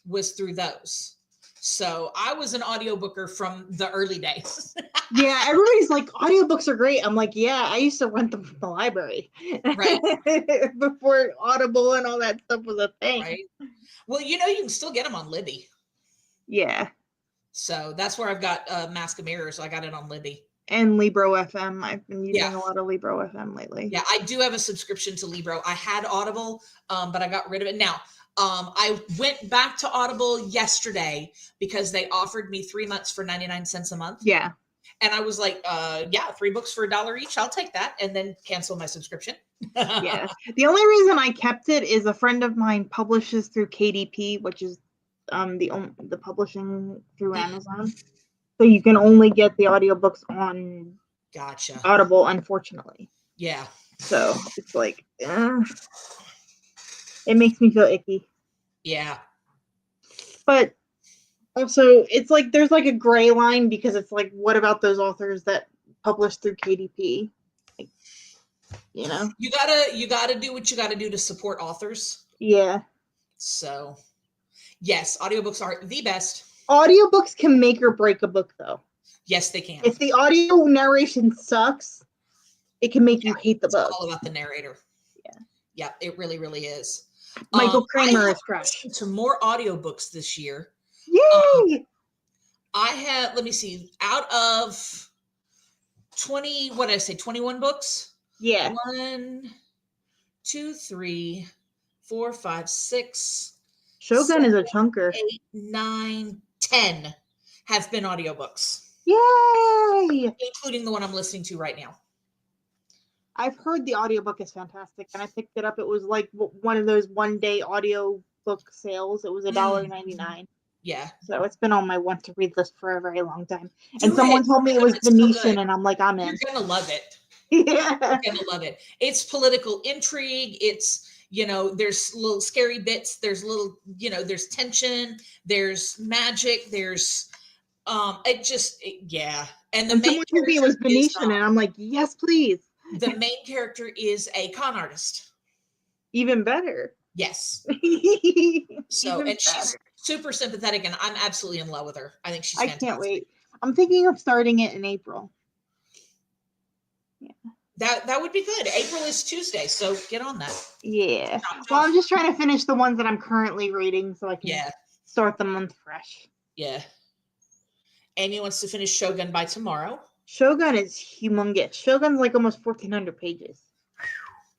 was through those. So I was an audiobooker from the early days. Yeah, everybody's like, audiobooks are great. I'm like, yeah, I used to rent them from the library. Right. Before Audible and all that stuff was a thing. Right. Well, you can still get them on Libby. Yeah. So that's where I've got Mask of Mirrors. So I got it on Libby. And Libro FM. I've been using a lot of Libro FM lately. Yeah, I do have a subscription to Libro. I had Audible, but I got rid of it. Now, I went back to Audible yesterday because they offered me 3 months for 99 cents a month. Yeah. And I was like, 3 books for $1 each. I'll take that. And then cancel my subscription. Yeah. The only reason I kept it is a friend of mine publishes through KDP, which is the publishing through Amazon. So you can only get the audiobooks on Audible, unfortunately. Yeah. So it's like, it makes me feel icky. Yeah. But also, it's like there's like a gray line because it's like, what about those authors that publish through KDP? Like, you gotta do what you gotta do to support authors. Yeah. So, yes, audiobooks are the best. Audiobooks can make or break a book, though. Yes, they can. If the audio narration sucks, it can make you hate the book. It's all about the narrator. Yeah. Yeah, it really, really is. Michael Kramer is trash. To more audiobooks this year. Yay! I had, let me see, out of 20, what did I say, 21 books? Yeah. 1, 2, 3, 4, 5, 6. Shogun 7, is a chunker. 8, 9, 10 have been audiobooks. Yay! Including the one I'm listening to right now. I've heard the audiobook is fantastic, and I picked it up. It was like one of those one-day audiobook sales. It was $1.99. Yeah. So it's been on my want-to-read list for a very long time. And someone told me it was Venetian, and I'm like, I'm in. You're going to love it. Yeah. You're going to love it. It's political intrigue. It's, there's little scary bits. There's little, there's tension. There's magic. There's, yeah. And the main someone told me it was Venetian, and I'm like, yes, please. The main character is a con artist. Even better. Yes. So, Even and she's better. super sympathetic, and I'm absolutely in love with her. I think she's I fantastic. can't wait. I'm thinking of starting it in April. Yeah. That would be good. April is Tuesday, so get on that. Yeah. Well, I'm just trying to finish the ones that I'm currently reading so I can start the month fresh. Yeah. Amy wants to finish Shogun by tomorrow. Shogun is humongous. Shogun's like almost 1,400 pages.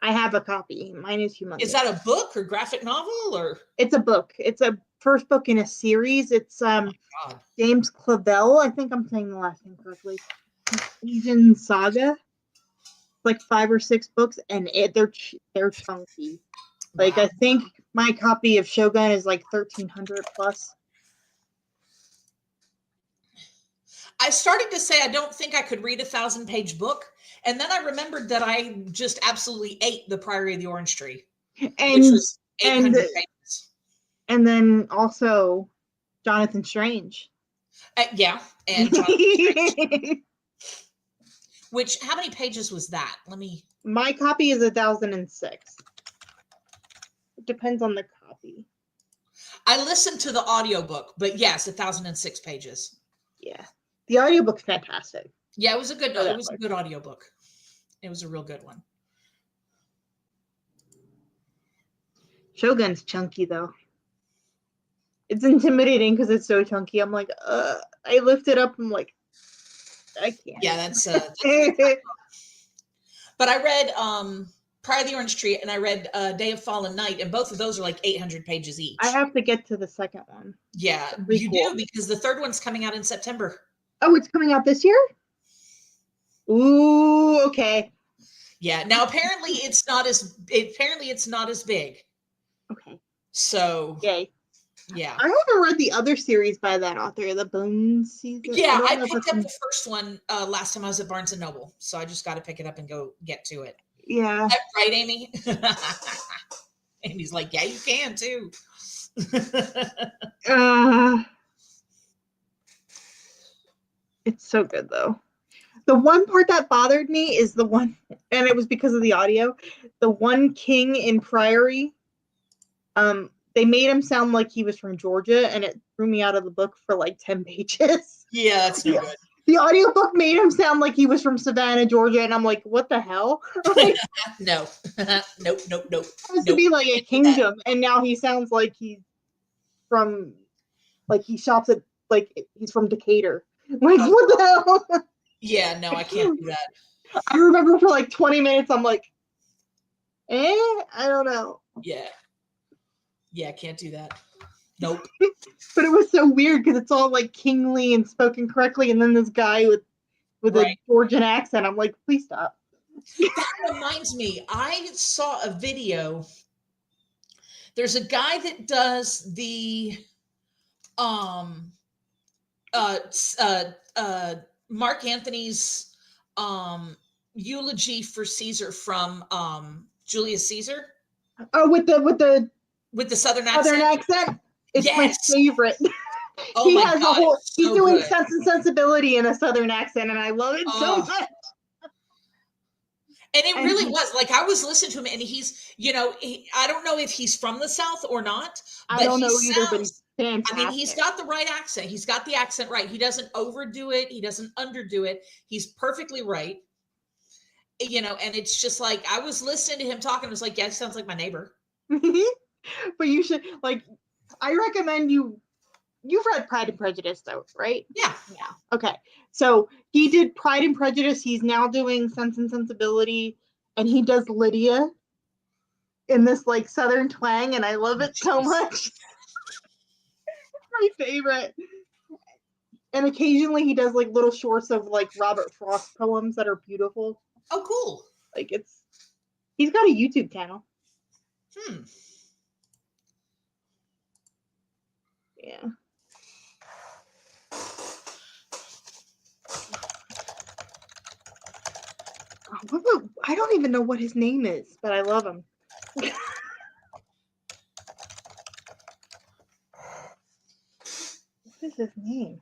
I have a copy. Mine is humongous. Is that a book or graphic novel or? It's a book. It's a first book in a series. It's James Clavell. I think I'm saying the last name correctly. Asian Saga. Like 5 or 6 books, and they're chunky. Like, wow. I think my copy of Shogun is like 1,300 plus. I started to say I don't think I could read a 1,000-page book, and then I remembered that I just absolutely ate The Priory of the Orange Tree, which was 800 pages. And then also Jonathan Strange. Yeah, and Jonathan Strange. Which, how many pages was that? My copy is 1,006. It depends on the copy. I listened to the audiobook, but yes, 1,006 pages. Yeah. The audiobook's fantastic. Yeah, it was a good audiobook. It was a real good one. Shogun's chunky though. It's intimidating because it's so chunky. I'm like, I lift it up. I'm like, I can't. Yeah, that's but I read Priory of the Orange Tree and I read Day of Fallen Night, and both of those are like 800 pages each. I have to get to the second one. Yeah, you do, because the third one's coming out in September. Oh, it's coming out this year? Ooh, okay. Yeah. Now apparently it's not as big. Okay. So yay. Yeah. I haven't read the other series by that author, the Bones season. Yeah, I picked up the first one last time I was at Barnes and Noble, so I just got to pick it up and go get to it. Yeah. Right, Amy? Amy's like, yeah, you can too. It's so good though. The one part that bothered me is the one, and it was because of the audio, the one king in Priory. They made him sound like he was from Georgia, and it threw me out of the book for like 10 pages. Yeah, that's no good. The audiobook made him sound like he was from Savannah, Georgia, and I'm like, what the hell? Like, no. Nope. It has to be like a kingdom, and now he sounds like he's from, like he shops at, like he's from Decatur. Like, what the hell? Yeah, no, I can't do that. I remember for like 20 minutes, I'm like, I don't know. Yeah, can't do that. Nope. But it was so weird because it's all like kingly and spoken correctly, and then this guy with a Georgian accent. I'm like, please stop. That reminds me, I saw a video. There's a guy that does the Mark Antony's eulogy for Caesar from Julius Caesar. Oh, with the Southern accent. It's my favorite. Oh, he has God, he's doing Sense and Sensibility in a Southern accent, and I love it so much. And it really was, like, I was listening to him, and he's, I don't know if he's from the South or not. I don't know either, but he's fantastic. I mean, he's got the right accent. He's got the accent right. He doesn't overdo it. He doesn't underdo it. He's perfectly right. And it's just like, I was listening to him talking. I was like, yeah, it sounds like my neighbor. But you should, like, I recommend you've read Pride and Prejudice though, right? Yeah. Okay. So he did Pride and Prejudice. He's now doing Sense and Sensibility, and he does Lydia in this like Southern twang, and I love it so much. It's my favorite. And occasionally he does like little shorts of like Robert Frost poems that are beautiful. Oh, cool. Like he's got a YouTube channel. Yeah. I don't even know what his name is, but I love him. What is his name?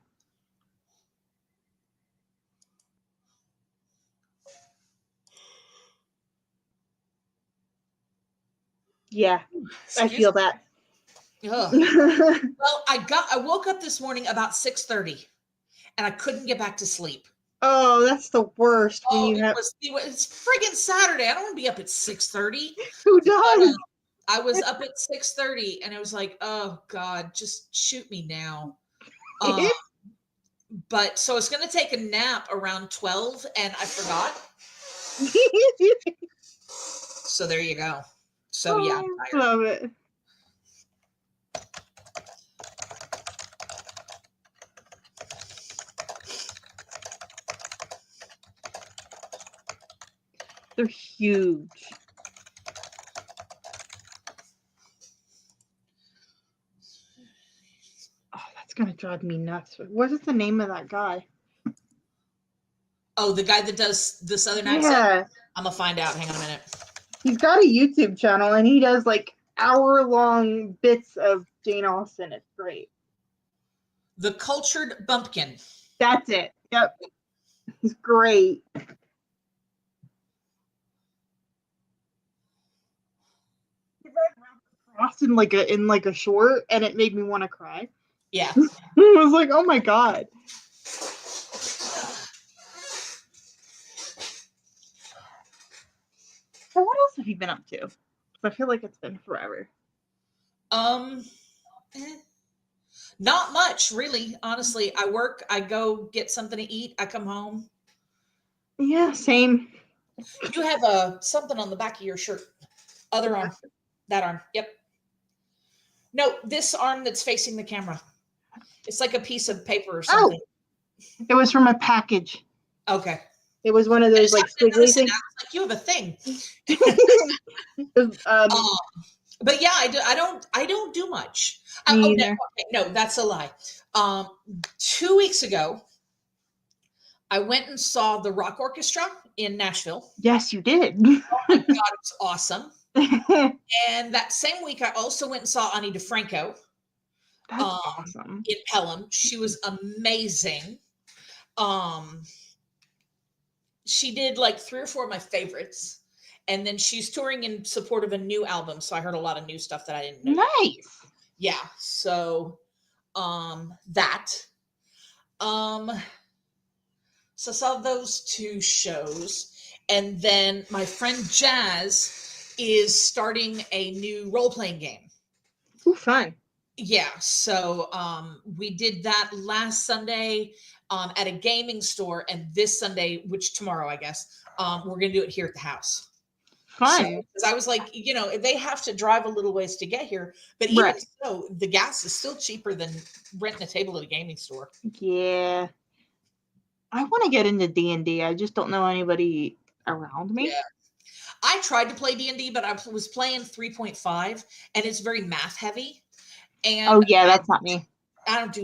Yeah, I Excuse feel me. that. Ugh. Well, I woke up this morning about 6:30 and I couldn't get back to sleep. Oh, that's the worst when Oh, you have. it's friggin' Saturday. I don't want to be up at 6:30. Who But does? I was up at 6:30 and I was like, oh God, just shoot me now. Um, but so I was gonna take a nap around 12 and I forgot. So there you go. So yeah, I'm tired. Love it. They're huge. Oh, that's gonna drive me nuts. What is the name of that guy? Oh, the guy that does the Southern accent? Yeah, I'm gonna find out. Hang on a minute. he's got a YouTube channel and he does like hour-long bits of Jane Austen. It's great. The Cultured Bumpkin. That's it. Yep, he's great. Crossed in like a short, and it made me want to cry. Yeah. I was like, oh my god. So what else have you been up to? I feel like it's been forever. Um, eh, Not much, really. Honestly, I work, I go get something to eat, I come home. Yeah, same. You have something on the back of your shirt. Other arm. That arm. Yep. No, this arm that's facing the camera. It's like a piece of paper or something. Oh, it was from a package. Okay. It was one of those like squiggly things. Like, you have a thing. Was, But yeah, I don't do much. me Oh either. no, that's a lie. 2 weeks ago, I went and saw the rock orchestra in Nashville. Yes, you did. Oh my God, it was awesome. And that same week, I also went and saw Ani DeFranco. That's awesome. In Pelham. She was amazing. She did like 3 or 4 of my favorites. And then she's touring in support of a new album. So I heard a lot of new stuff that I didn't know. Nice. Yeah. So that. So I saw those 2 shows. And then my friend Jazz is starting a new role-playing game. Ooh, fun. Yeah, so we did that last Sunday at a gaming store, and this Sunday, which tomorrow, I guess, we're gonna do it here at the house. Fun. Because I was like, they have to drive a little ways to get here, but even Right. so, the gas is still cheaper than renting a table at a gaming store. Yeah. I want to get into D&D. I just don't know anybody around me. Yeah. I tried to play D&D, but I was playing 3.5, and it's very math heavy. And oh yeah, that's not me. I don't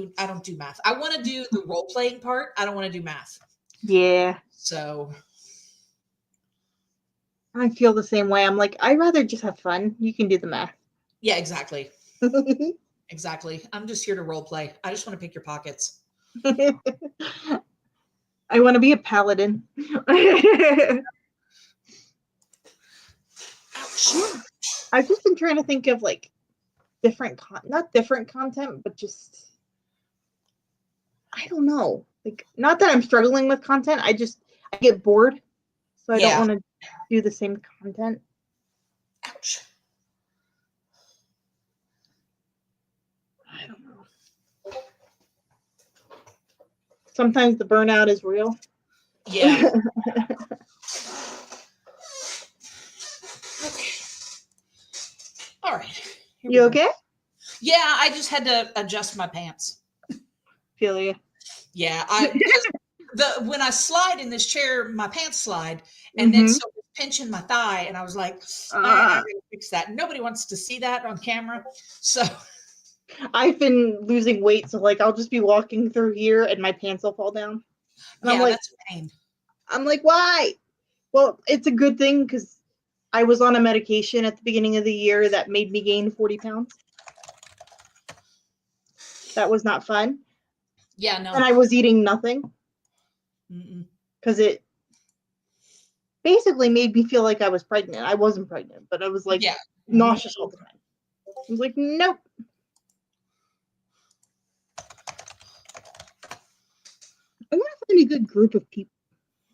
do math. I want to do the role playing part. I don't want to do math. Yeah. So I feel the same way. I'm like, I'd rather just have fun. You can do the math. yeah, exactly. Exactly. I'm just here to role play. I just want to pick your pockets. I want to be a paladin. I've just been trying to think of like not different content, but just I don't know. Like, not that I'm struggling with content. I get bored, so I don't want to do the same content. Ouch. I don't know. Sometimes the burnout is real. Yeah. Okay. All right. You okay? Yeah, I just had to adjust my pants. Feel you. Yeah, when I slide in this chair, my pants slide, and then so it was pinching my thigh, and I was like, I gotta fix that. Nobody wants to see that on camera, so. I've been losing weight, so like I'll just be walking through here, and my pants will fall down. And Yeah, that's a pain. I'm like, why? Well, it's a good thing because I was on a medication at the beginning of the year that made me gain 40 pounds. That was not fun. Yeah, no. And I was eating nothing because basically made me feel like I was pregnant. I wasn't pregnant, but I was like Yeah. nauseous all the time. I was like, nope. I want to find a good group of people.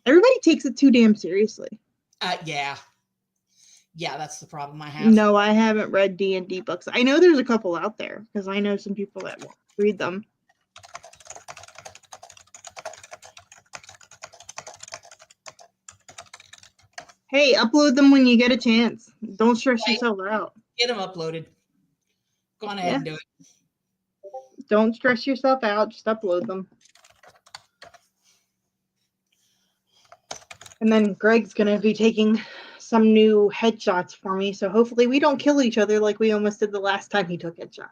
Everybody takes it too damn seriously. Yeah. Yeah, that's the problem I have. No, I haven't read D&D books. I know there's a couple out there because I know some people that read them. Hey, upload them when you get a chance. Don't stress yourself out. Get them uploaded. Go on ahead and do it. Don't stress yourself out. Just upload them. And then Greg's going to be taking some new headshots for me. So hopefully we don't kill each other like we almost did the last time he took headshots.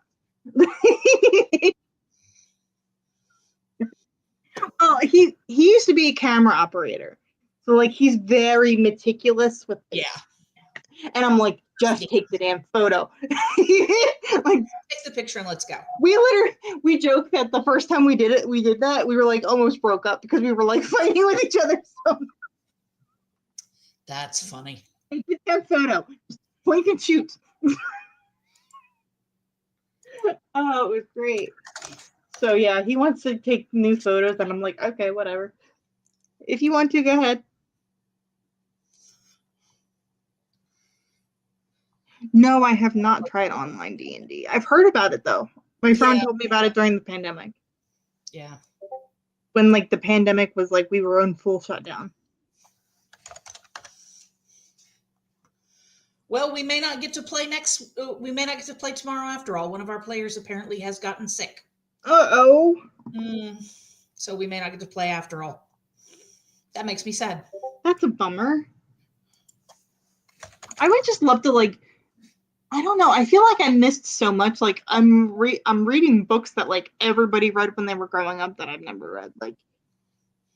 Oh, he used to be a camera operator. So like he's very meticulous with things. Yeah. And I'm like, just take the damn photo. Like, take the picture and let's go. We joke that the first time we did that, we were like almost broke up because we were like fighting with each other. So that's funny. Take the damn photo. Just point and shoot. Oh, it was great. So yeah, he wants to take new photos, and I'm like, okay, whatever. If you want to, go ahead. No, I have not tried online D&D. I've heard about it though. My friend told me about it during the pandemic. Yeah. When like the pandemic was like we were in full shutdown. Well, we may not get to play tomorrow after all. One of our players apparently has gotten sick. Uh-oh. So we may not get to play after all. That makes me sad. That's a bummer. I would just love to like, I don't know. I feel like I missed so much. Like I'm reading books that like everybody read when they were growing up that I've never read.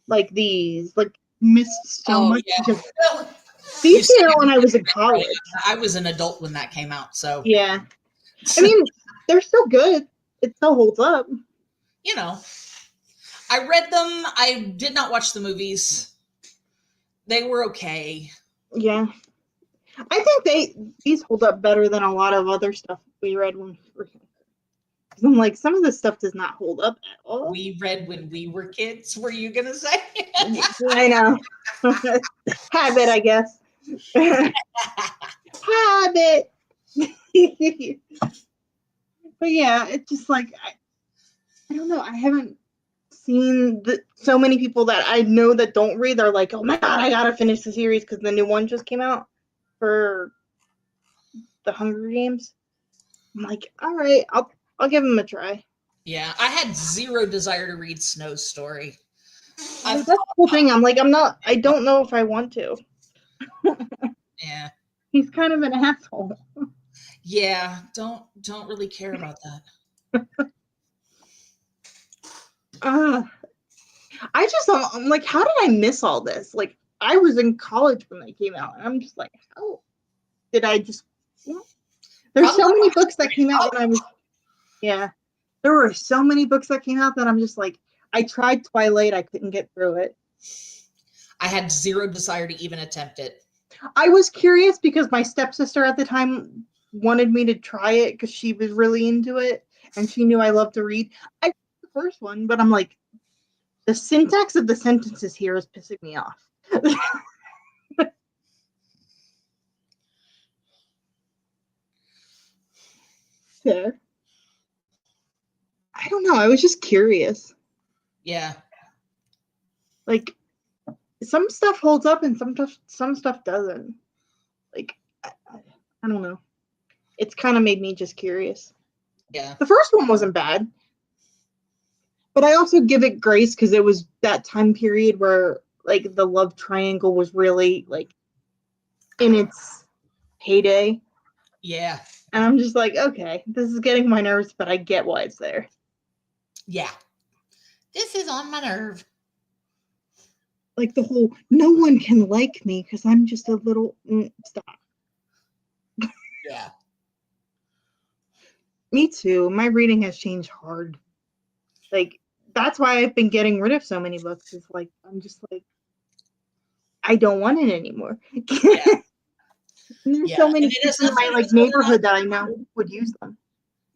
Like these. Like missed so much. Yeah. These came out when I was in college. I was an adult when that came out, so yeah. I mean, they're still good. It still holds up. You know, I read them. I did not watch the movies. They were okay. Yeah. I think these hold up better than a lot of other stuff we read when we were younger. I'm like, some of this stuff does not hold up at all. We read when we were kids, were you going to say? I know. Habit, I guess. Habit. But yeah, it's just like, I don't know. I haven't seen so many people that I know that don't read. They're like, oh my God, I got to finish the series because the new one just came out for the Hunger Games. I'm like, all right, I'll give them a try. Yeah, I had zero desire to read Snow's story. That's the whole thing. I'm like, I don't know if I want to. Yeah. He's kind of an asshole. Yeah, don't really care about that. I'm like, how did I miss all this? Like, I was in college when they came out, and I'm just like, how did I just? Yeah. There's so many books that came out when I was. Yeah, there were so many books that came out that I'm just like, I tried Twilight, I couldn't get through it. I had zero desire to even attempt it. I was curious because my stepsister at the time wanted me to try it because she was really into it and she knew I loved to read. I read the first one, but I'm like, the syntax of the sentences here is pissing me off. Yeah. I don't know. I was just curious. Yeah. Like, some stuff holds up and some stuff doesn't. Like, I don't know. It's kind of made me just curious. Yeah. The first one wasn't bad. But I also give it grace because it was that time period where like the love triangle was really like in its heyday. Yeah. And I'm just like, okay, this is getting my nerves, but I get why it's there. Yeah. This is on my nerve. Like the whole, no one can like me because I'm just a little, stop. Yeah. Me too. My reading has changed hard. Like, that's why I've been getting rid of so many books. Is like, I'm just like, I don't want it anymore. Yeah. And there's Yeah. so many And it has kids in nothing my to do like with whether or not, neighborhood that I know would use them.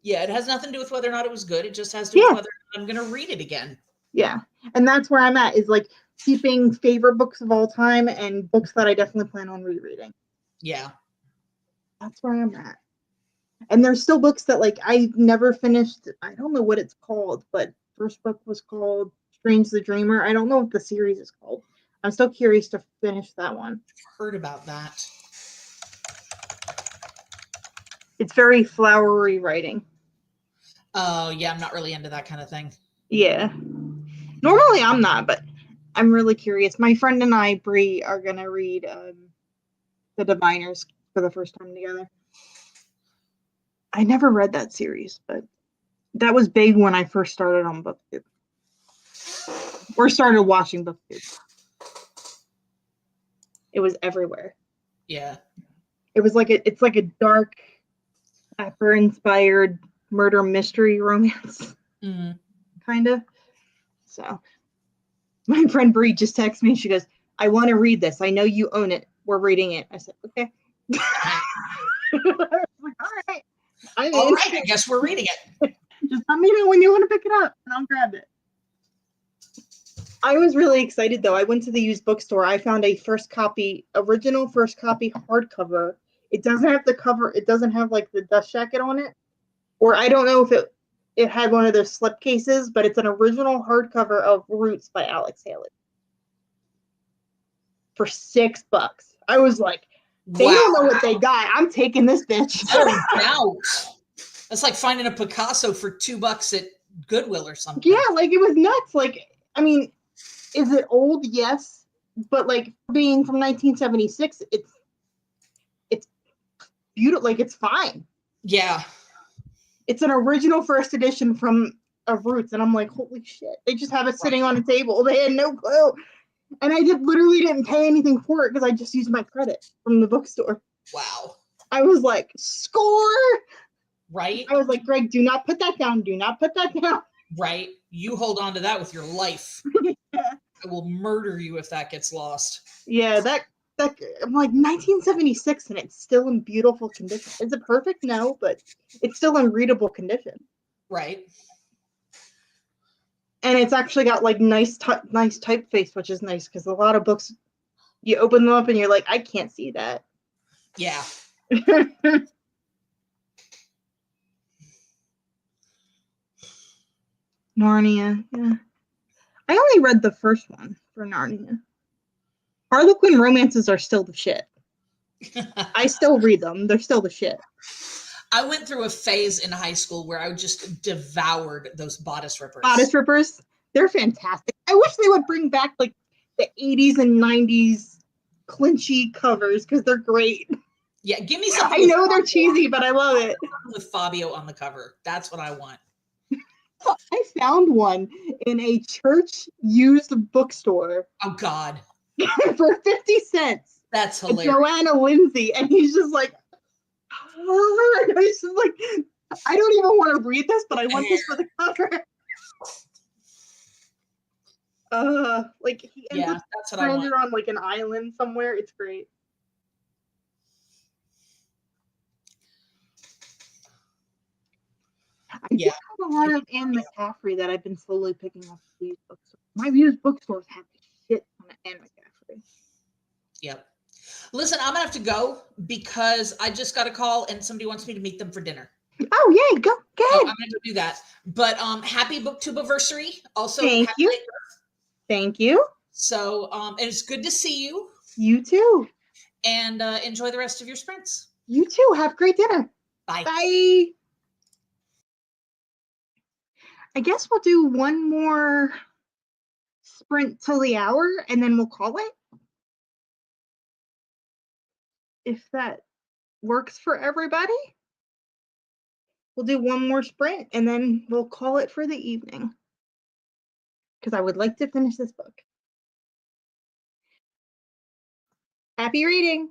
yeah, it has nothing to do with whether or not it was good. It just has to do with Yeah, whether or not I'm going to read it again. yeah. And that's where I'm at, is like keeping favorite books of all time and books that I definitely plan on rereading. Yeah. That's where I'm at. And there's still books that like I never finished. I don't know what it's called, but first book was called Strange the Dreamer. I don't know what the series is called. I'm still curious to finish that one. Heard about that. It's very flowery writing. Oh, yeah, I'm not really into that kind of thing. Yeah. Normally I'm not, but I'm really curious. My friend and I, Bree, are gonna read The Diviners for the first time together. I never read that series, but that was big when I first started on Booktube. Or started watching Booktube. It was everywhere. Yeah. It was like it's like a dark, Pepper inspired murder mystery romance, kind of. So my friend Bree just texted me. She goes, "I want to read this. I know you own it. We're reading it." I said, "Okay." I was like, "All right, I'm All in. right, I guess we're reading it. Just let me know when you want to pick it up, and I'll grab it." I was really excited though. I went to the used bookstore. I found a original first copy hardcover. It doesn't have the cover. It doesn't have like the dust jacket on it, or I don't know if it had one of those slip cases, but it's an original hardcover of Roots by Alex Haley for $6. I was like, they Wow. don't know what they got. I'm taking this bitch. No doubt. That's like finding a Picasso for $2 at Goodwill or something. Yeah, like it was nuts. Like, I mean, is it old? Yes, but like being from 1976, it's beautiful. Like it's fine. Yeah. It's an original first edition of Roots, and I'm like, holy shit! They just have it sitting on a table. They had no clue, and I literally didn't pay anything for it because I just used my credit from the bookstore. Wow. I was like, score! Right? I was like, Greg, do not put that down. Do not put that down. Right? You hold on to that with your life. Yeah. I will murder you if that gets lost. Yeah, that I'm like 1976 and it's still in beautiful condition. Is it perfect? No, but it's still in readable condition. Right. And it's actually got like nice typeface, which is nice because a lot of books you open them up and you're like, I can't see that. Yeah. Narnia, yeah. I only read the first one for Narnia. Harlequin romances are still the shit. I still read them. They're still the shit. I went through a phase in high school where I just devoured those bodice rippers. Bodice rippers, they're fantastic. I wish they would bring back like the 80s and 90s clinchy covers because they're great. Yeah, give me something. I know they're cheesy, but I love it. With Fabio on the cover. That's what I want. I found one in a church used bookstore. Oh God. For 50 cents. That's hilarious. Joanna Lindsay. And he's just like, just like, I don't even want to read this, but I want this for the cover. Like he ends up that's what I want. on like an island somewhere. It's great. I do have a lot of Anne McCaffrey that I've been slowly picking up these books. My used bookstores have shit on Anne McCaffrey. Yep. Listen, I'm gonna have to go because I just got a call and somebody wants me to meet them for dinner. Oh yay, go ahead. So I'm gonna go do that. But happy Booktube anniversary. Also, thank you. Late thank you. So and it's good to see you. You too. And enjoy the rest of your sprints. You too. Have great dinner. Bye. Bye. I guess we'll do one more sprint till the hour and then we'll call it. If that works for everybody. We'll do one more sprint and then we'll call it for the evening. Because I would like to finish this book. Happy reading.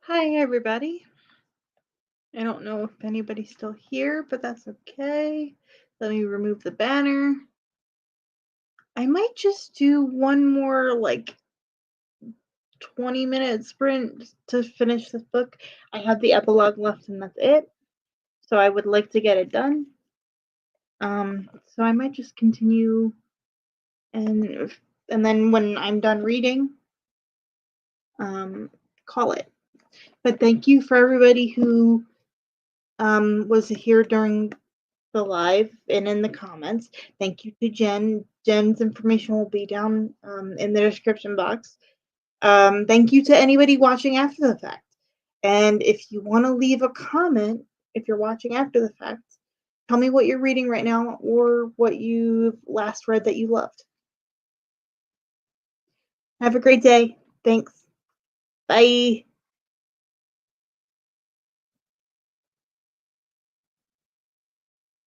Hi, everybody. I don't know if anybody's still here, but that's okay. Let me remove the banner. I might just do one more, like, 20-minute sprint to finish this book. I have the epilogue left, and that's it. So I would like to get it done. So I might just continue, and then when I'm done reading, call it. But thank you for everybody who was here during the live and in the comments. Thank you to Jen. Jen's information will be down in the description box. Thank you to anybody watching after the fact. And if you want to leave a comment, if you're watching after the fact, tell me what you're reading right now or what you last read that you loved. Have a great day. Thanks. Bye.